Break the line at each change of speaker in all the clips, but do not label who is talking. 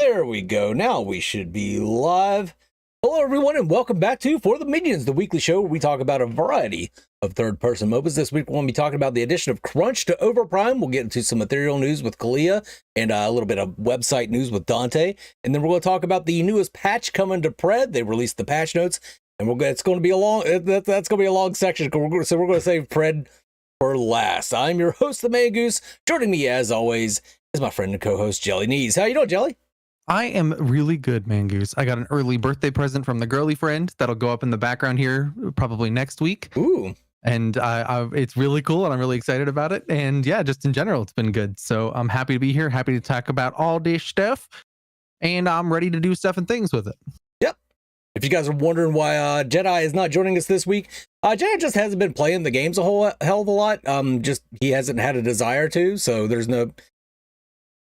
There we go. Now we should be live. Hello, everyone, and welcome back to For the Minions, the weekly show where we talk about a variety of third-person MOBAs. This week, we're going to be talking about the addition of Crunch to Overprime. We'll get into some Ethereal news with Kalia and a little bit of website news with Dante. And then we're going to talk about the newest patch coming to Pred. They released the patch notes, and it's going to be a long. That's going to be a long section. So we're going to save Pred for last. I'm your host, the Mangoose. Joining me, as always, is my friend and co-host Jelly Knees. How you doing, Jelly?
I am really good, Mangoose. I got an early birthday present from the girly friend that'll go up in the background here probably next week.
Ooh.
And it's really cool, and I'm really excited about it. And yeah, just in general, it's been good. So I'm happy to be here, happy to talk about all this stuff, and I'm ready to do stuff and things with it.
Yep. If you guys are wondering why Jedi is not joining us this week, Jedi just hasn't been playing the games a whole hell of a lot. Just he hasn't had a desire to, so there's no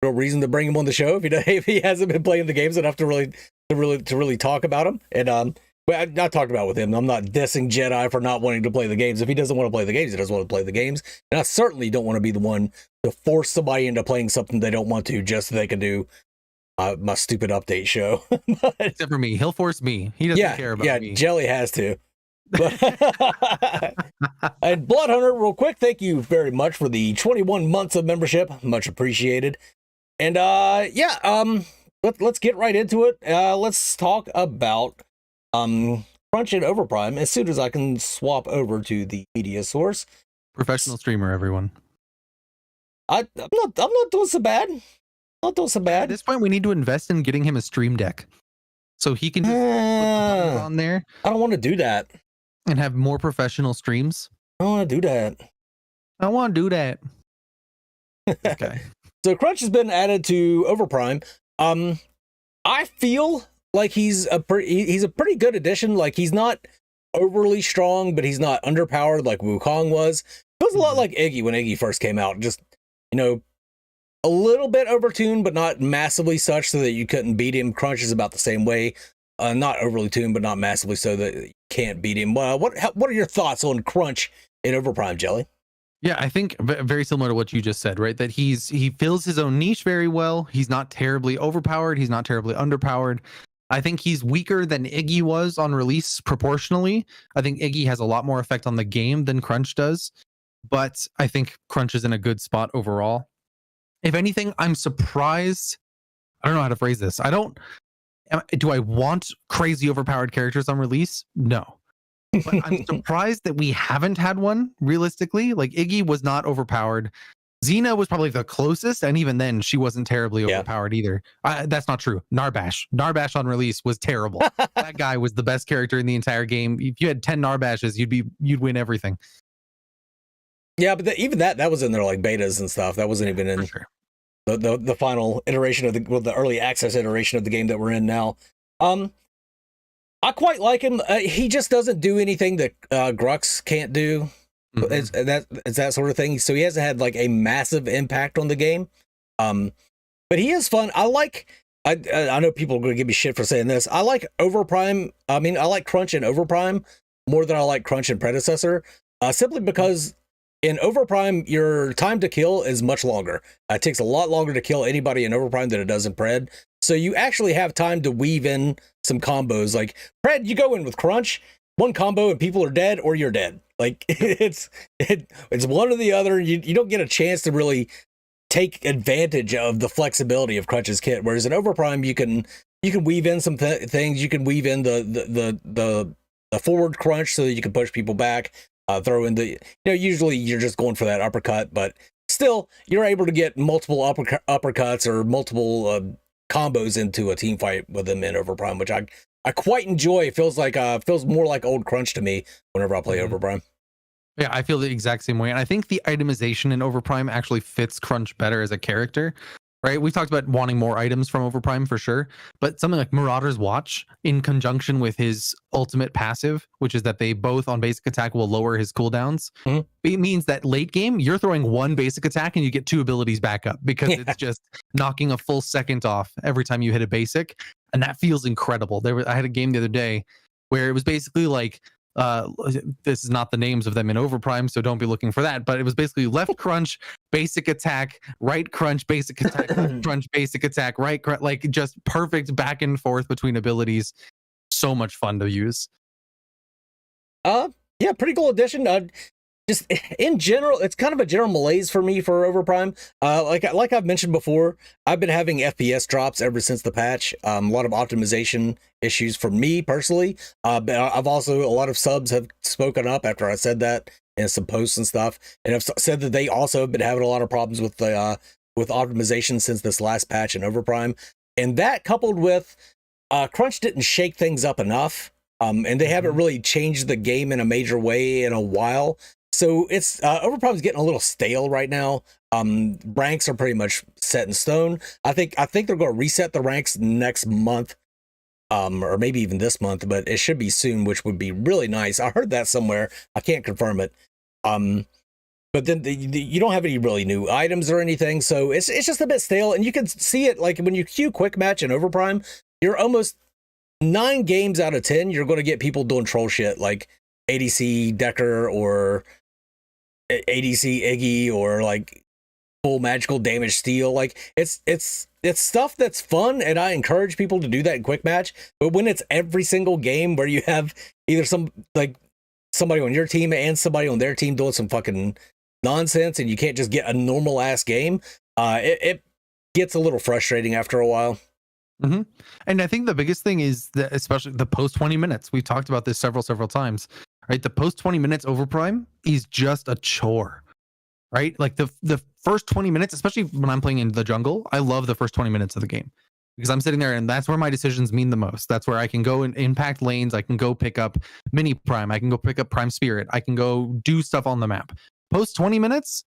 reason to bring him on the show if he hasn't been playing the games enough to really talk about them. And I talked about with him. I'm not dissing Jedi for not wanting to play the games. If he doesn't want to play the games, he doesn't want to play the games. And I certainly don't want to be the one to force somebody into playing something they don't want to just so they can do my stupid update show.
Except for me, he'll force me. He doesn't care about me.
Yeah, Jelly has to. And Blood Hunter, real quick, thank you very much for the 21 months of membership. Much appreciated. And let's get right into it. Let's talk about Crunch and Overprime as soon as I can swap over to the media source.
Professional streamer, everyone.
I'm not doing so bad. Not doing so bad.
At this point, we need to invest in getting him a stream deck so he can just put the buttons on there.
I don't want to do that.
And have more professional streams.
I don't want to do that.
I want to do that. Okay.
So Crunch has been added to Overprime. I feel like he's a pretty good addition. Like, he's not overly strong, but he's not underpowered like Wukong was. Feels a lot like Iggy when Iggy first came out. Just, a little bit overtuned, but not massively such so that you couldn't beat him. Crunch is about the same way. Not overly tuned, but not massively so that you can't beat him. What are your thoughts on Crunch in Overprime, Jelly?
Yeah, I think very similar to what you just said, right? That he fills his own niche very well. He's not terribly overpowered. He's not terribly underpowered. I think he's weaker than Iggy was on release proportionally. I think Iggy has a lot more effect on the game than Crunch does, but I think Crunch is in a good spot overall. If anything, I'm surprised. I don't know how to phrase this. Do I want crazy overpowered characters on release? No. But I'm surprised that we haven't had one, realistically. Like, Iggy was not overpowered. Xena was probably the closest, and even then, she wasn't terribly overpowered either. That's not true. Narbash on release was terrible. That guy was the best character in the entire game. If you had 10 Narbashes, you'd win everything.
Yeah, but even that was in their like betas and stuff. That wasn't even in the final iteration of the early access iteration of the game that we're in now. I quite like him. He just doesn't do anything that Grux can't do. Mm-hmm. It's that sort of thing. So he hasn't had like a massive impact on the game. But he is fun. I know people are going to give me shit for saying this. I like Overprime. I mean, I like Crunch and Overprime more than I like Crunch and Predecessor. Simply because in Overprime, your time to kill is much longer. It takes a lot longer to kill anybody in Overprime than it does in Pred. So you actually have time to weave in some combos. Like Pred, you go in with Crunch, one combo and people are dead, or you're dead. Like it's one or the other. You don't get a chance to really take advantage of the flexibility of Crunch's kit. Whereas in Overprime, you can weave in some things. You can weave in the forward crunch so that you can push people back. Throw in usually you're just going for that uppercut, but still you're able to get multiple uppercuts or multiple combos into a team fight with them in Overprime, which I quite enjoy. It feels more like old Crunch to me whenever I play Overprime.
Yeah, I feel the exact same way. And I think the itemization in Overprime actually fits Crunch better as a character, right? We've talked about wanting more items from Overprime for sure, but something like Marauder's Watch in conjunction with his ultimate passive, which is that they both on basic attack will lower his cooldowns. Mm-hmm. It means that late game, you're throwing one basic attack and you get 2 abilities back up because it's just knocking a full second off every time you hit a basic. And that feels incredible. I had a game the other day where it was basically like this is not the names of them in Overprime, so don't be looking for that. But it was basically left crunch, basic attack, right crunch, basic attack, left crunch, basic attack, right crunch, like just perfect back and forth between abilities. So much fun to use.
Yeah, pretty cool addition. Just in general, it's kind of a general malaise for me for Overprime. Like I've mentioned before, I've been having FPS drops ever since the patch. A lot of optimization issues for me personally. But I've also, a lot of subs have spoken up after I said that in some posts and stuff, and have said that they also have been having a lot of problems with the with optimization since this last patch in Overprime. And that coupled with crunch didn't shake things up enough. And they haven't really changed the game in a major way in a while. So it's Overprime's getting a little stale right now. Ranks are pretty much set in stone. I think they're going to reset the ranks next month, or maybe even this month, but it should be soon, which would be really nice. I heard that somewhere. I can't confirm it. But then you don't have any really new items or anything, so it's just a bit stale. And you can see it like when you queue quick match in Overprime, you're almost 9 games out of 10, you're going to get people doing troll shit like ADC Decker or ADC Iggy or like full magical damage steal. Like it's stuff that's fun, and I encourage people to do that in quick match. But when it's every single game where you have either somebody on your team and somebody on their team doing some fucking nonsense, and you can't just get a normal ass game, it gets a little frustrating after a while.
Mm-hmm. And I think the biggest thing is that, especially the post 20 minutes, we've talked about this several times, right? The post 20 minutes Overprime is just a chore, right? Like the first 20 minutes, especially when I'm playing in the jungle, I love the first 20 minutes of the game because I'm sitting there and that's where my decisions mean the most. That's where I can go and impact lanes. I can go pick up mini prime. I can go pick up prime spirit. I can go do stuff on the map. Post 20 minutes,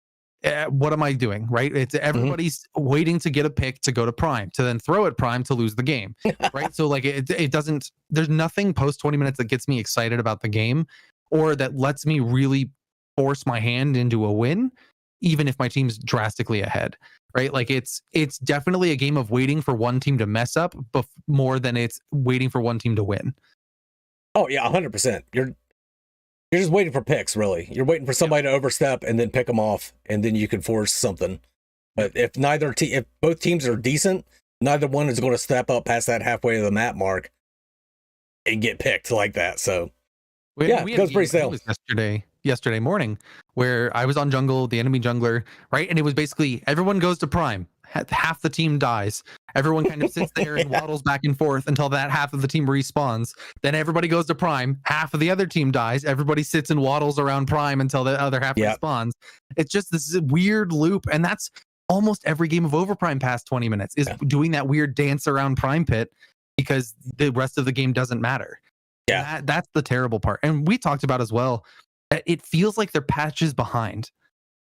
what am I doing, right? It's everybody's waiting to get a pick to go to prime, to then throw at prime to lose the game, right? So like it doesn't, there's nothing post 20 minutes that gets me excited about the game or that lets me really force my hand into a win, even if my team's drastically ahead, right? Like it's definitely a game of waiting for one team to mess up more than it's waiting for one team to win.
Oh yeah, 100%. You're just waiting for picks, really. You're waiting for somebody to overstep and then pick them off, and then you can force something. But if both teams are decent, neither one is going to step up past that halfway of the map mark and get picked like that. So yeah, it goes pretty stale.
It was yesterday morning where I was on jungle, the enemy jungler, right? And it was basically everyone goes to prime. Half the team dies. Everyone kind of sits there and waddles back and forth until that half of the team respawns. Then everybody goes to prime. Half of the other team dies. Everybody sits and waddles around prime until the other half respawns. It's just this weird loop. And that's almost every game of Overprime past 20 minutes is doing that weird dance around prime pit because the rest of the game doesn't matter. Yeah. That's the terrible part. And we talked about as well that it feels like they're patches behind.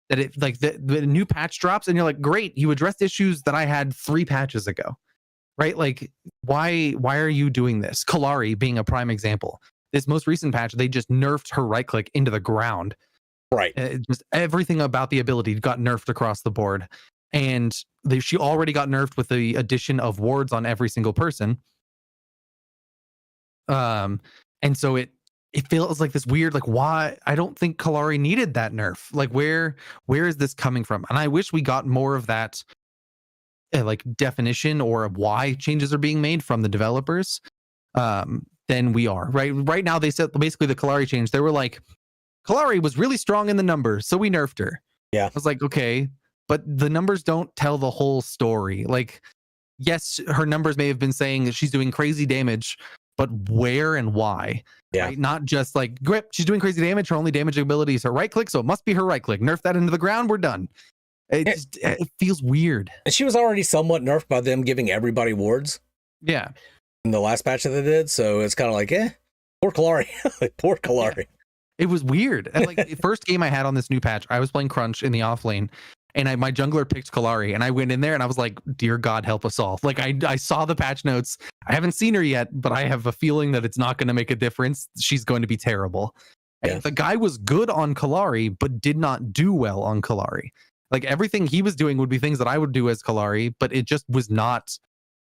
That it like the new patch drops and you're like, great, you addressed issues that I had 3 patches ago, right? Like, why are you doing this? Kalari being a prime example. This most recent patch, they just nerfed her right click into the ground.
Right.
Just everything about the ability got nerfed across the board, and she already got nerfed with the addition of wards on every single person. And so it feels like this weird, like, why? I don't think Kalari needed that nerf. Like, where is this coming from? And I wish we got more of that, like, definition or why changes are being made from the developers than we are. Right now, they said basically the Kalari change. They were like, Kalari was really strong in the numbers, so we nerfed her.
Yeah.
I was like, okay, but the numbers don't tell the whole story. Like, yes, her numbers may have been saying that she's doing crazy damage, but where and why?
Yeah.
Right? Not just like, grip, she's doing crazy damage. Her only damage ability is her right click, so it must be her right click. Nerf that into the ground, we're done. It feels weird.
And she was already somewhat nerfed by them giving everybody wards.
Yeah.
In the last patch that they did, so it's kind of like, poor Kalari. Like, poor Kalari. Yeah.
It was weird. And like the first game I had on this new patch, I was playing Crunch in the off lane, and my jungler picked Kalari, and I went in there and I was like, dear God, help us all. Like I saw the patch notes. I haven't seen her yet, but I have a feeling that it's not going to make a difference. She's going to be terrible. Yeah. And the guy was good on Kalari, but did not do well on Kalari. Like everything he was doing would be things that I would do as Kalari, but it just was not.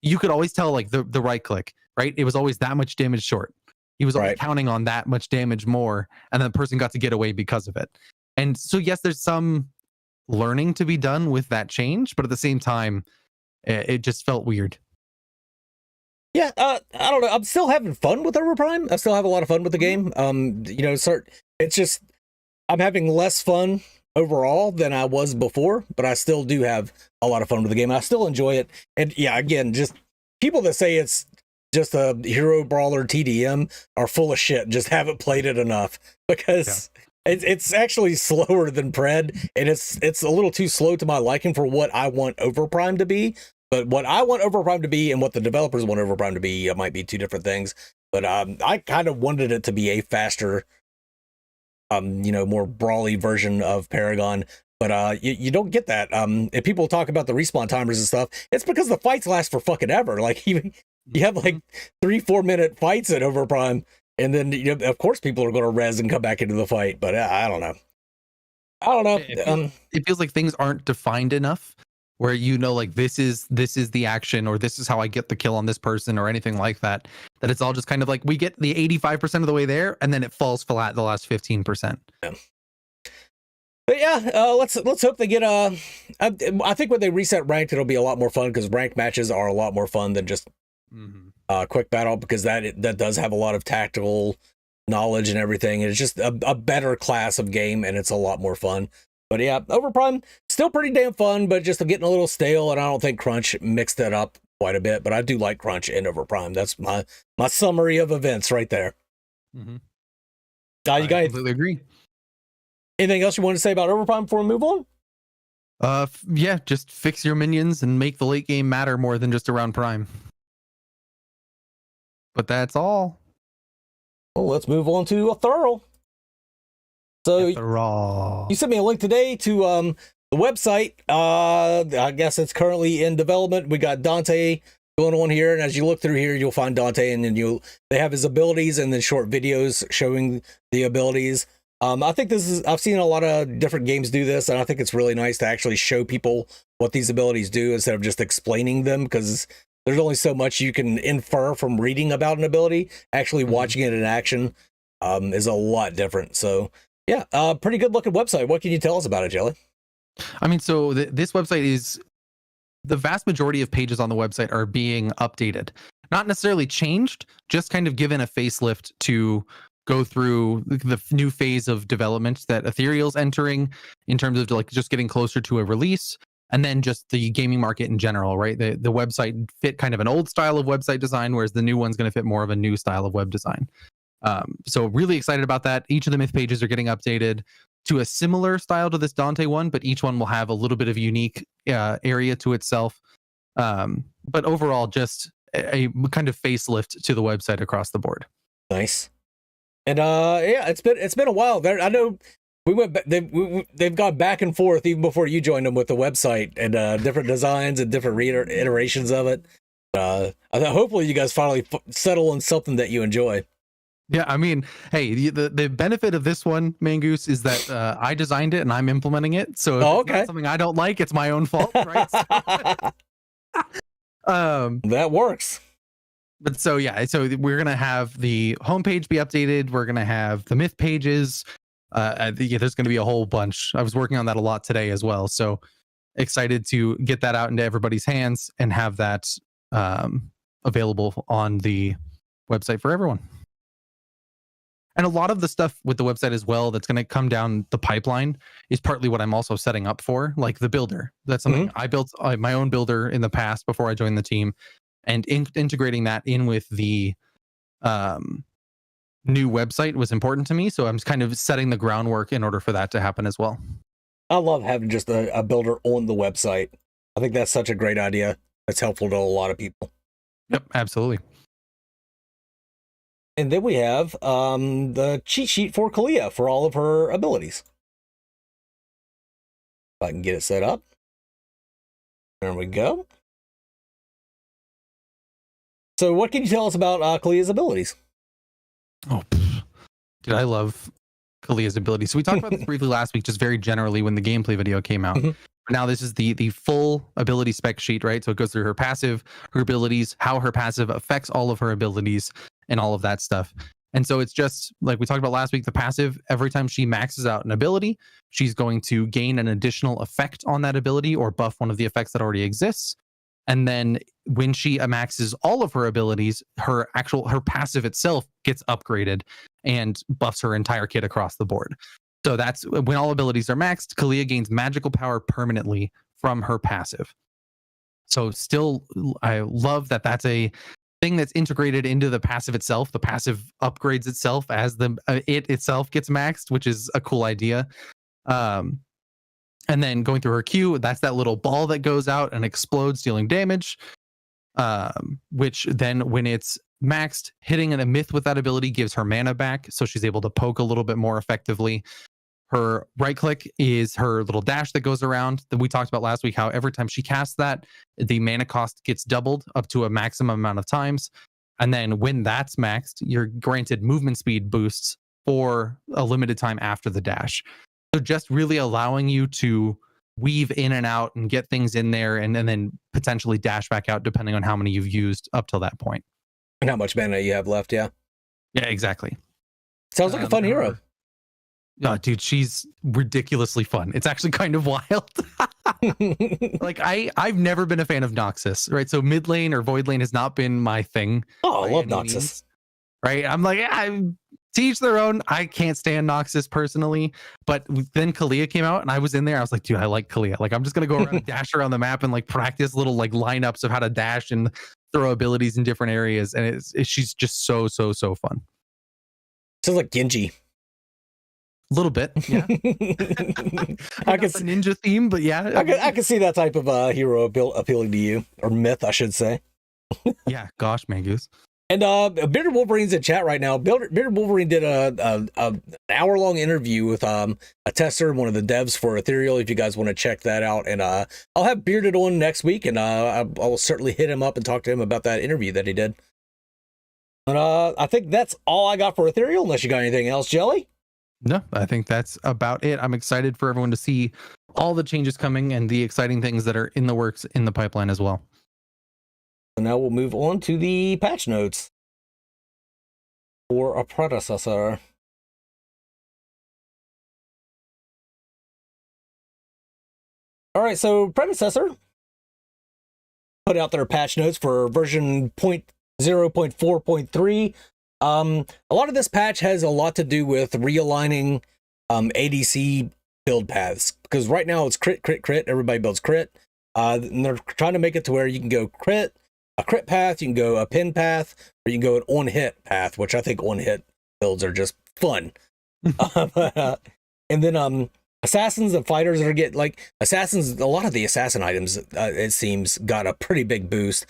You could always tell like the right click, right? It was always that much damage short. He was only
Right.
counting on that much damage more, and then the person got to get away because of it. And so, yes, there's some learning to be done with that change, but at the same time, it just felt weird.
Yeah, I don't know. I'm still having fun with Overprime. I still have a lot of fun with the game. It's just I'm having less fun overall than I was before, but I still do have a lot of fun with the game. I still enjoy it. And yeah, again, just people that say it's just a hero brawler TDM are full of shit. Just haven't played it enough, because it's actually slower than Pred, and it's a little too slow to my liking for what I want Overprime to be. But what I want Overprime to be and what the developers want Overprime to be might be two different things. But I kind of wanted it to be a faster, more brawly version of Paragon. But you don't get that. If people talk about the respawn timers and stuff, it's because the fights last for fucking ever. Like you have like 3-4 minute fights at Overprime, and then of course people are going to res and come back into the fight. But I don't know.
It feels like things aren't defined enough, where like this is the action, or this is how I get the kill on this person, or anything like that. That it's all just kind of like we get the 85% of the way there, and then it falls flat the last 15%.
Yeah. But yeah, let's hope they get I think when they reset ranked, it'll be a lot more fun, because ranked matches are a lot more fun than just quick battle, because that does have a lot of tactical knowledge and everything. It's just a better class of game, and it's a lot more fun. But yeah, Overprime still pretty damn fun, but just getting a little stale, and I don't think Crunch mixed that up quite a bit. But I do like Crunch and Overprime. That's my summary of events right there.
You
guys
completely agree.
Anything else you want to say about Overprime before we move on?
Yeah, just fix your minions and make the late game matter more than just around Prime. But that's all.
Well, let's move on to Ethereal. So you sent me a link today to the website. I guess it's currently in development. We got Dante going on here, and as you look through here, you'll find Dante, and then they have his abilities, and then short videos showing the abilities. I think I've seen a lot of different games do this, and I think it's really nice to actually show people what these abilities do instead of just explaining them, because there's only so much you can infer from reading about an ability. Actually watching it in action is a lot different. So yeah, pretty good looking website. What can you tell us about it, Jelly?
I mean, so this website is, the vast majority of pages on the website are being updated. Not necessarily changed, just kind of given a facelift to go through the new phase of development that Ethereal's entering, in terms of like just getting closer to a release, and then just the gaming market in general, right? The website fit kind of an old style of website design, whereas the new one's going to fit more of a new style of web design. So really excited about that. Each of the myth pages are getting updated to a similar style to this Dante one, but each one will have a little bit of unique area to itself. But overall, just a kind of facelift to the website across the board.
Nice. And yeah, it's been a while. I know they've gone back and forth even before you joined them with the website, and different designs and different iterations of it. Hopefully you guys finally settle on something that you enjoy.
Yeah, I mean, hey, the benefit of this one, Mangoose, is that I designed it and I'm implementing it. So if it's not something I don't like, it's my own fault, right?
That works.
But so yeah, so we're gonna have the homepage be updated. We're gonna have the myth pages. There's gonna be a whole bunch. I was working on that a lot today as well. So excited to get that out into everybody's hands and have that available on the website for everyone. And a lot of the stuff with the website as well that's going to come down the pipeline is partly what I'm also setting up for, like the builder. That's something I built my own builder in the past before I joined the team, and integrating that in with the new website was important to me. So I'm kind of setting the groundwork in order for that to happen as well.
I love having just a builder on the website. I think that's such a great idea. That's helpful to a lot of people.
Yep, absolutely.
And then we have the cheat sheet for Kalia for all of her abilities. If I can get it set up. There we go. So what can you tell us about Kalia's abilities?
Oh, dude, I love Kalia's abilities. So we talked about this briefly last week, just very generally when the gameplay video came out. Now this is the full ability spec sheet, right? So it goes through her passive, her abilities, how her passive affects all of her abilities, and all of that stuff. And so it's just like we talked about last week, the passive, every time she maxes out an ability, she's going to gain an additional effect on that ability or buff one of the effects that already exists. And then when she maxes all of her abilities, her passive itself gets upgraded and buffs her entire kit across the board. So that's when all abilities are maxed, Kalia gains magical power permanently from her passive. So still, I love that that's a thing that's integrated into the passive itself. The passive upgrades itself as it itself gets maxed, which is a cool idea. And then going through her Q, that's that little ball that goes out and explodes, dealing damage. Which then, when it's maxed, hitting a myth with that ability gives her mana back, so she's able to poke a little bit more effectively. Her right click is her little dash that goes around that we talked about last week, how every time she casts that, the mana cost gets doubled up to a maximum amount of times. And then when that's maxed, you're granted movement speed boosts for a limited time after the dash. So just really allowing you to weave in and out and get things in there and then potentially dash back out depending on how many you've used up till that point.
And how much mana you have left, yeah.
Yeah, exactly.
Sounds like a fun hero.
Oh, dude, she's ridiculously fun. It's actually kind of wild. Like I've never been a fan of Noxus, right? So mid lane or void lane has not been my thing.
Oh, I love Noxus.
Right? I'm like, to each their own. I can't stand Noxus personally, but then Kalia came out and I was in there. I was like, dude, I like Kalia. Like, I'm just gonna go around and dash around the map and like practice little like lineups of how to dash and throw abilities in different areas. And she's just so fun.
Sounds like Genji.
A little bit, yeah. I guess a ninja theme, but yeah,
I can see that type of hero appealing to you, or myth, I should say.
Yeah, gosh, Mangoose.
And Bearded Wolverine's in chat right now. Bearded Wolverine did an hour-long interview with a tester, one of the devs for Ethereal, if you guys want to check that out. And I'll have Bearded on next week, and I'll certainly hit him up and talk to him about that interview that he did. But I think that's all I got for Ethereal, unless you got anything else, Jelly?
No, I think that's about it. I'm excited for everyone to see all the changes coming and the exciting things that are in the works in the pipeline as well.
So now we'll move on to the patch notes for a predecessor. All right, so Predecessor put out their patch notes for version 0.4.3. A lot of this patch has a lot to do with realigning ADC build paths, because right now it's crit. Everybody builds crit. And they're trying to make it to where you can go a crit path, you can go a pin path, or you can go an on-hit path, which I think on-hit builds are just fun. And then assassins and fighters are assassins. A lot of the assassin items, it seems, got a pretty big boost.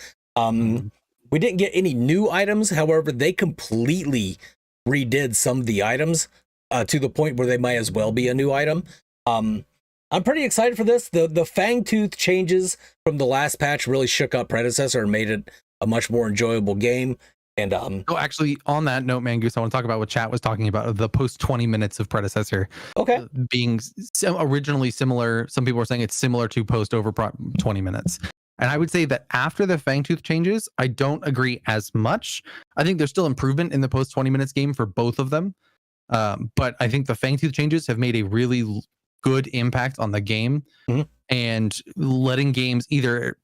We didn't get any new items. However, they completely redid some of the items to the point where they might as well be a new item. I'm pretty excited for this. The Fangtooth changes from the last patch really shook up Predecessor and made it a much more enjoyable game. And
actually, on that note, Mangoose, I want to talk about what chat was talking about, the post 20 minutes of Predecessor.
Okay.
Being originally similar. Some people were saying it's similar to post Overprime 20 minutes. And I would say that after the Fangtooth changes, I don't agree as much. I think there's still improvement in the post 20 minutes game for both of them. But I think the Fangtooth changes have made a really good impact on the game, and letting games we're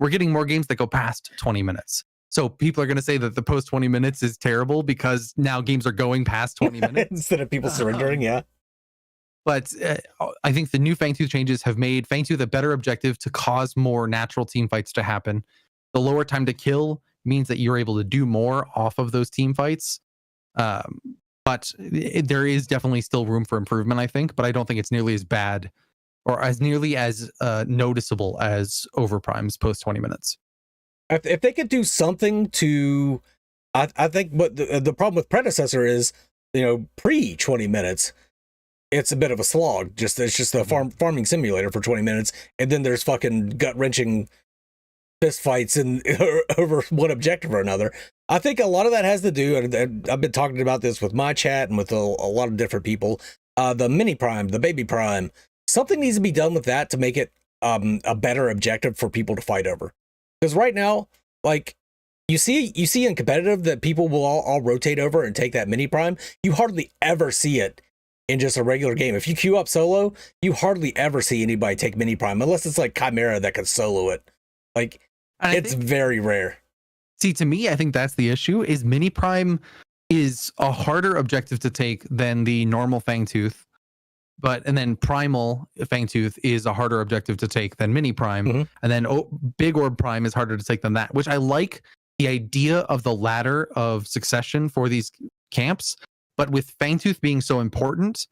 getting more games that go past 20 minutes. So people are going to say that the post 20 minutes is terrible because now games are going past 20 minutes
instead of people surrendering. Yeah.
But I think the new Fangtooth changes have made Fangtooth a better objective to cause more natural team fights to happen. The lower time to kill means that you're able to do more off of those team fights. But there is definitely still room for improvement, I think. But I don't think it's nearly as bad or as nearly as noticeable as Overprime's post 20 minutes.
If they could do something to, I think what the problem with Predecessor is, pre 20 minutes, it's a bit of a slog. It's just a farming simulator for 20 minutes, and then there's fucking gut-wrenching fist fights and over one objective or another. I think a lot of that has to do, and I've been talking about this with my chat and with a lot of different people, the mini prime, the baby prime, something needs to be done with that to make it a better objective for people to fight over. Because right now, like, you see in competitive that people will all rotate over and take that mini prime. You hardly ever see it in just a regular game. If you queue up solo, you hardly ever see anybody take mini prime unless it's like Chimera that can solo it. Like, and it's very rare.
See, to me, I think that's the issue. Is mini prime is a harder objective to take than the normal Fangtooth. And then primal Fangtooth is a harder objective to take than mini prime.
Mm-hmm.
And then big orb prime is harder to take than that, which I like the idea of the ladder of succession for these camps. But with Fangtooth being so important,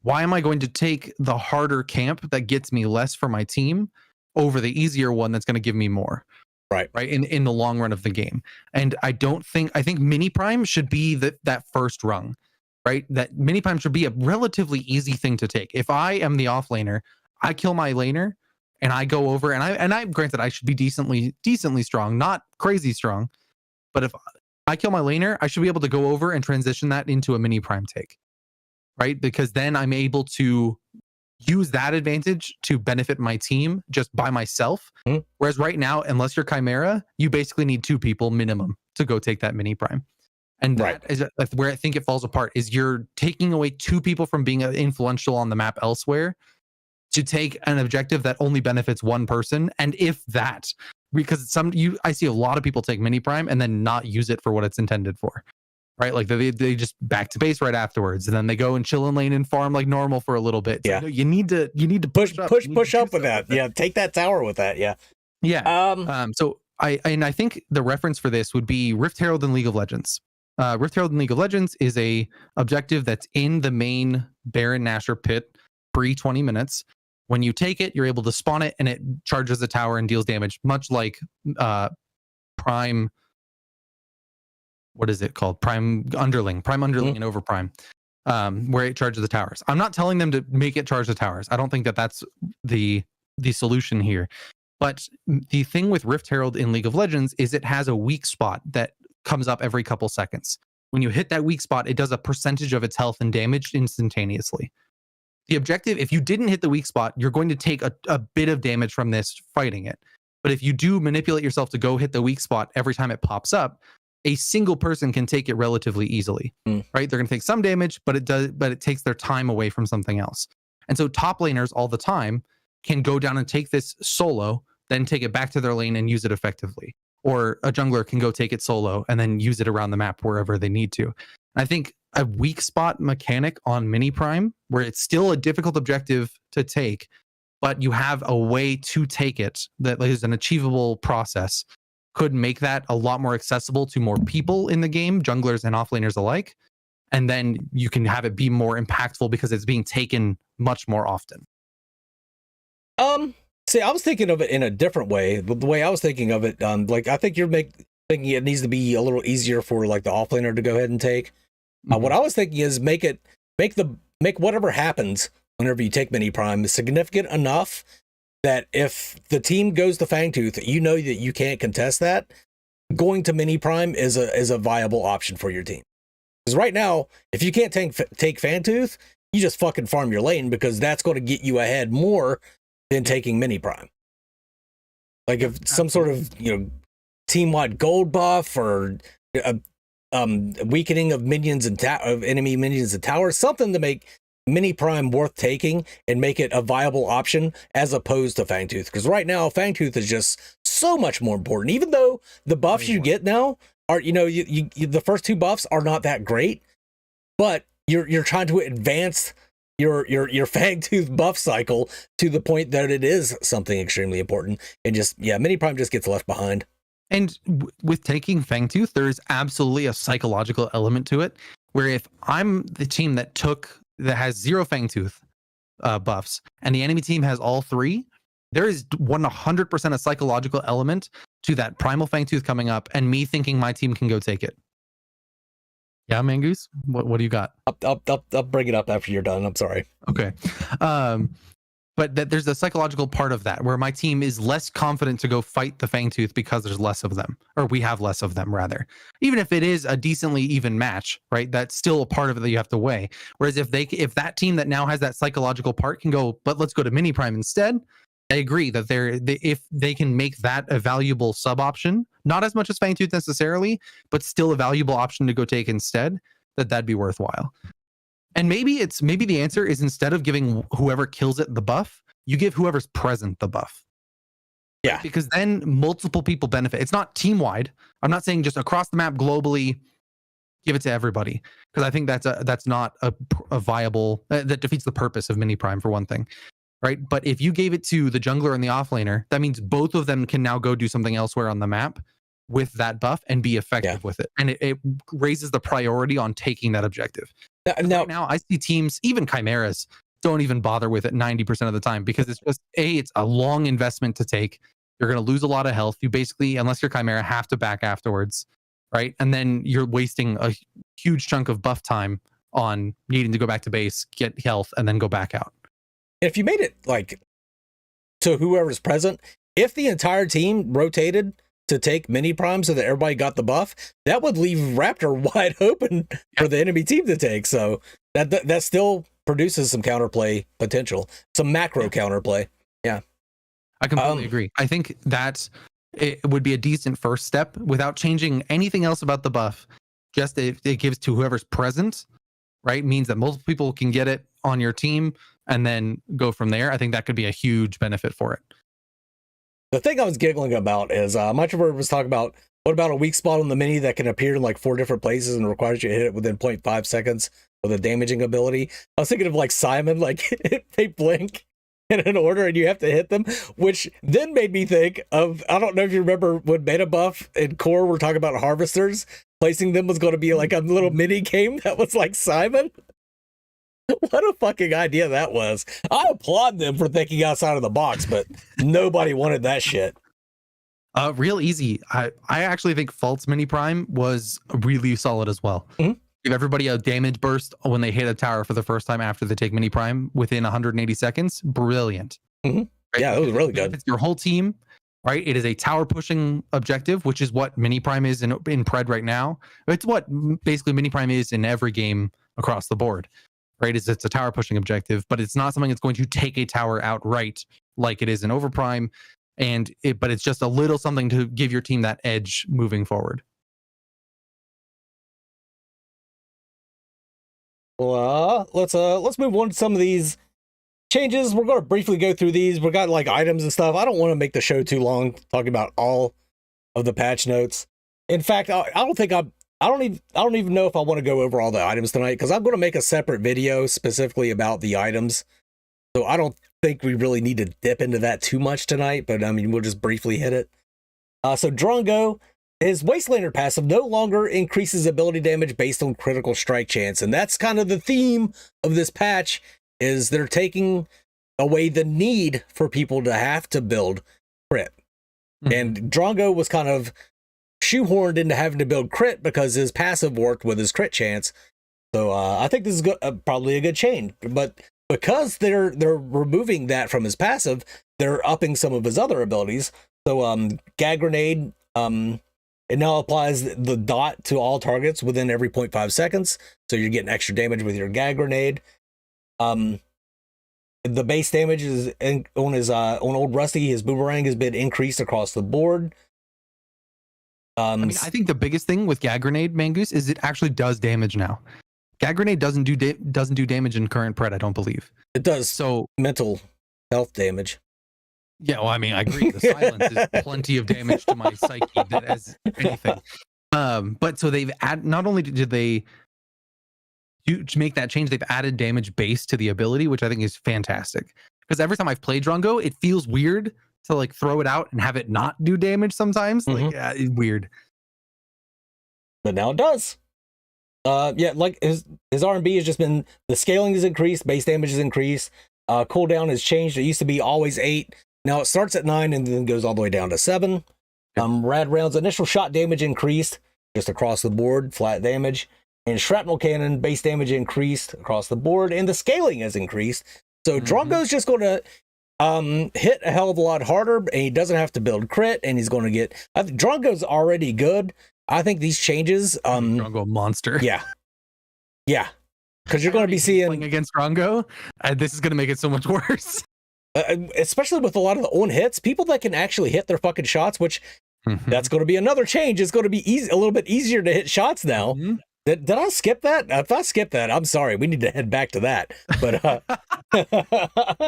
why am I going to take the harder camp that gets me less for my team over the easier one that's going to give me more? Right. In the long run of the game. And I think mini prime should be that first rung. Right, that mini prime should be a relatively easy thing to take. If I am the offlaner, I kill my laner and I go over and I granted I should be decently strong, not crazy strong, but if I kill my laner, I should be able to go over and transition that into a mini prime take, right? Because then I'm able to use that advantage to benefit my team just by myself. Mm-hmm. Whereas right now, unless you're Chimera, you basically need 2 people minimum to go take that mini prime. And that is where I think it falls apart, is you're taking away 2 people from being influential on the map elsewhere to take an objective that only benefits 1 person. And if that, because I see a lot of people take mini prime and then not use it for what it's intended for, right? Like they just back to base right afterwards. And then they go and chill in lane and farm like normal for a little bit.
Yeah.
So, you need to push up
with that. Yeah. Take that tower with that. Yeah.
Yeah. So I think the reference for this would be Rift Herald in League of Legends. Rift Herald in League of Legends is a objective that's in the main Baron Nashor pit pre 20 minutes. When you take it, you're able to spawn it and it charges the tower and deals damage, much like Prime. What is it called? Prime Underling and Overprime, where it charges the towers. I'm not telling them to make it charge the towers. I don't think that's the solution here. But the thing with Rift Herald in League of Legends is it has a weak spot that comes up every couple seconds. When you hit that weak spot, it does a percentage of its health and damage instantaneously. The objective, if you didn't hit the weak spot, you're going to take a bit of damage from this fighting it. But if you do manipulate yourself to go hit the weak spot every time it pops up, a single person can take it relatively easily, right? They're going to take some damage, but it takes their time away from something else. And so top laners all the time can go down and take this solo, then take it back to their lane and use it effectively. Or a jungler can go take it solo and then use it around the map wherever they need to. I think a weak spot mechanic on mini prime, where it's still a difficult objective to take, but you have a way to take it that is an achievable process, could make that a lot more accessible to more people in the game, junglers and offlaners alike. And then you can have it be more impactful because it's being taken much more often.
See, I was thinking of it in a different way. The way I was thinking of it, like I think you're thinking it needs to be a little easier for like the offlaner to go ahead and take. What I was thinking is make whatever happens whenever you take mini prime significant enough that if the team goes to Fangtooth, you know that you can't contest that. Going to mini prime is a viable option for your team. Because right now, if you can't take Fangtooth, you just fucking farm your lane because that's going to get you ahead more than taking mini prime. Like if some sort of team-wide gold buff or weakening of minions and of enemy minions and towers, something to make mini prime worth taking and make it a viable option as opposed to Fangtooth. Because right now Fangtooth is just so much more important. Even though the buffs you get now are the first 2 buffs are not that great, but you're trying to advance your Fangtooth buff cycle to the point that it is something extremely important, and mini prime just gets left behind.
And with taking Fangtooth, there is absolutely a psychological element to it, where if I'm the team that has 0 Fangtooth buffs and the enemy team has all 3, there is 100% a psychological element to that primal Fangtooth coming up and me thinking my team can go take it. Yeah, Mangoose, what do you got?
I'll bring it up after you're done. I'm sorry.
Okay. But there's a psychological part of that where my team is less confident to go fight the Fangtooth because there's less of them, or we have less of them rather. Even if it is a decently even match, right? That's still a part of it that you have to weigh. Whereas if that team that now has that psychological part can go, but let's go to mini prime instead, I agree that if they can make that a valuable sub option, not as much as Fangtooth necessarily, but still a valuable option to go take instead, that'd be worthwhile. And maybe the answer is, instead of giving whoever kills it the buff, you give whoever's present the buff.
Yeah.
Right? Because then multiple people benefit. It's not team wide. I'm not saying just across the map globally, give it to everybody, because I think that's not a viable, that defeats the purpose of mini prime, for one thing. Right. But if you gave it to the jungler and the offlaner, that means both of them can now go do something elsewhere on the map with that buff and be effective with it. And it raises the priority on taking that objective. Right now, I see teams, even Chimeras, don't even bother with it 90% of the time, because it's just, it's a long investment to take. You're going to lose a lot of health. You basically, unless you're Chimera, have to back afterwards. Right. And then you're wasting a huge chunk of buff time on needing to go back to base, get health, and then go back out.
If you made it like to whoever's present, if the entire team rotated to take mini prime so that everybody got the buff, that would leave Raptor wide open for the enemy team to take. So that still produces some counterplay potential, some macro counterplay. Yeah,
I completely agree. I think that it would be a decent first step without changing anything else about the buff. Just it gives to whoever's present, right? Means that multiple people can get it on your team and then go from there. I think that could be a huge benefit for it.
The thing I was giggling about is Microverse was talking about, what about a weak spot on the mini that can appear in like 4 different places and requires you to hit it within 0.5 seconds with a damaging ability. I was thinking of like Simon, like they blink in an order and you have to hit them, which then made me think of, I don't know if you remember when Meta Buff and Core were talking about harvesters, placing them was going to be like a little mini game that was like Simon. What a fucking idea that was. I applaud them for thinking outside of the box, but nobody wanted that shit.
Real easy. I actually think Fault's mini prime was really solid as well.
Mm-hmm.
Give everybody a damage burst when they hit a tower for the first time after they take mini prime within 180 seconds. Brilliant.
Mm-hmm. Right? Yeah, it was really good.
It's your whole team, right? It is a tower pushing objective, which is what mini prime is in Pred right now. It's what basically mini prime is in every game across the board. Right, it's a tower pushing objective, but it's not something that's going to take a tower outright like it is in Overprime, but it's just a little something to give your team that edge moving forward.
Well, let's move on to some of these changes. We're going to briefly go through these. We've got like items and stuff. I don't want to make the show too long talking about all of the patch notes. In fact, I don't even know if I want to go over all the items tonight, because I'm going to make a separate video specifically about the items. So I don't think we really need to dip into that too much tonight, but I mean, we'll just briefly hit it. So Drongo, his Wastelander passive no longer increases ability damage based on critical strike chance. And that's kind of the theme of this patch, is they're taking away the need for people to have to build crit. Mm-hmm. And Drongo was kind of shoehorned into having to build crit because his passive worked with his crit chance. So I think this is probably a good change. But because they're removing that from his passive, they're upping some of his other abilities. So Gag Grenade, it now applies the dot to all targets within every 0.5 seconds. So you're getting extra damage with your Gag Grenade. The base damage is on Old Rusty. His Boomerang has been increased across the board. I
think the biggest thing with Gag Grenade, Mangoose, is it actually does damage now. Gag Grenade doesn't do damage in current Pred, I don't believe.
It does. So mental health damage.
Yeah, well, I mean, I agree. The silence is plenty of damage to my psyche as anything. But so they've not only did they to make that change, they've added damage base to the ability, which I think is fantastic. Because every time I've played Drongo, it feels weird to like throw it out and have it not do damage sometimes.
Mm-hmm.
Like, it's weird.
But now it does. Like his R&B has just been, the scaling is increased, base damage is increased, cooldown has changed. It used to be always 8. Now it starts at 9 and then goes all the way down to 7. Rad rounds, initial shot damage increased just across the board, flat damage. And shrapnel cannon, base damage increased across the board, and the scaling has increased. So Drongo's just going to hit a hell of a lot harder, and he doesn't have to build crit, and he's going to get... I think Drongo's already good. I think these changes...
Drongo monster.
Yeah. Because you're going to be seeing...
Playing against Drongo, this is going to make it so much worse.
especially with a lot of the on hits, people that can actually hit their fucking shots, which that's going to be another change. It's going to be a little bit easier to hit shots now. Did I skip that? If I skipped that, I'm sorry. We need to head back to that. But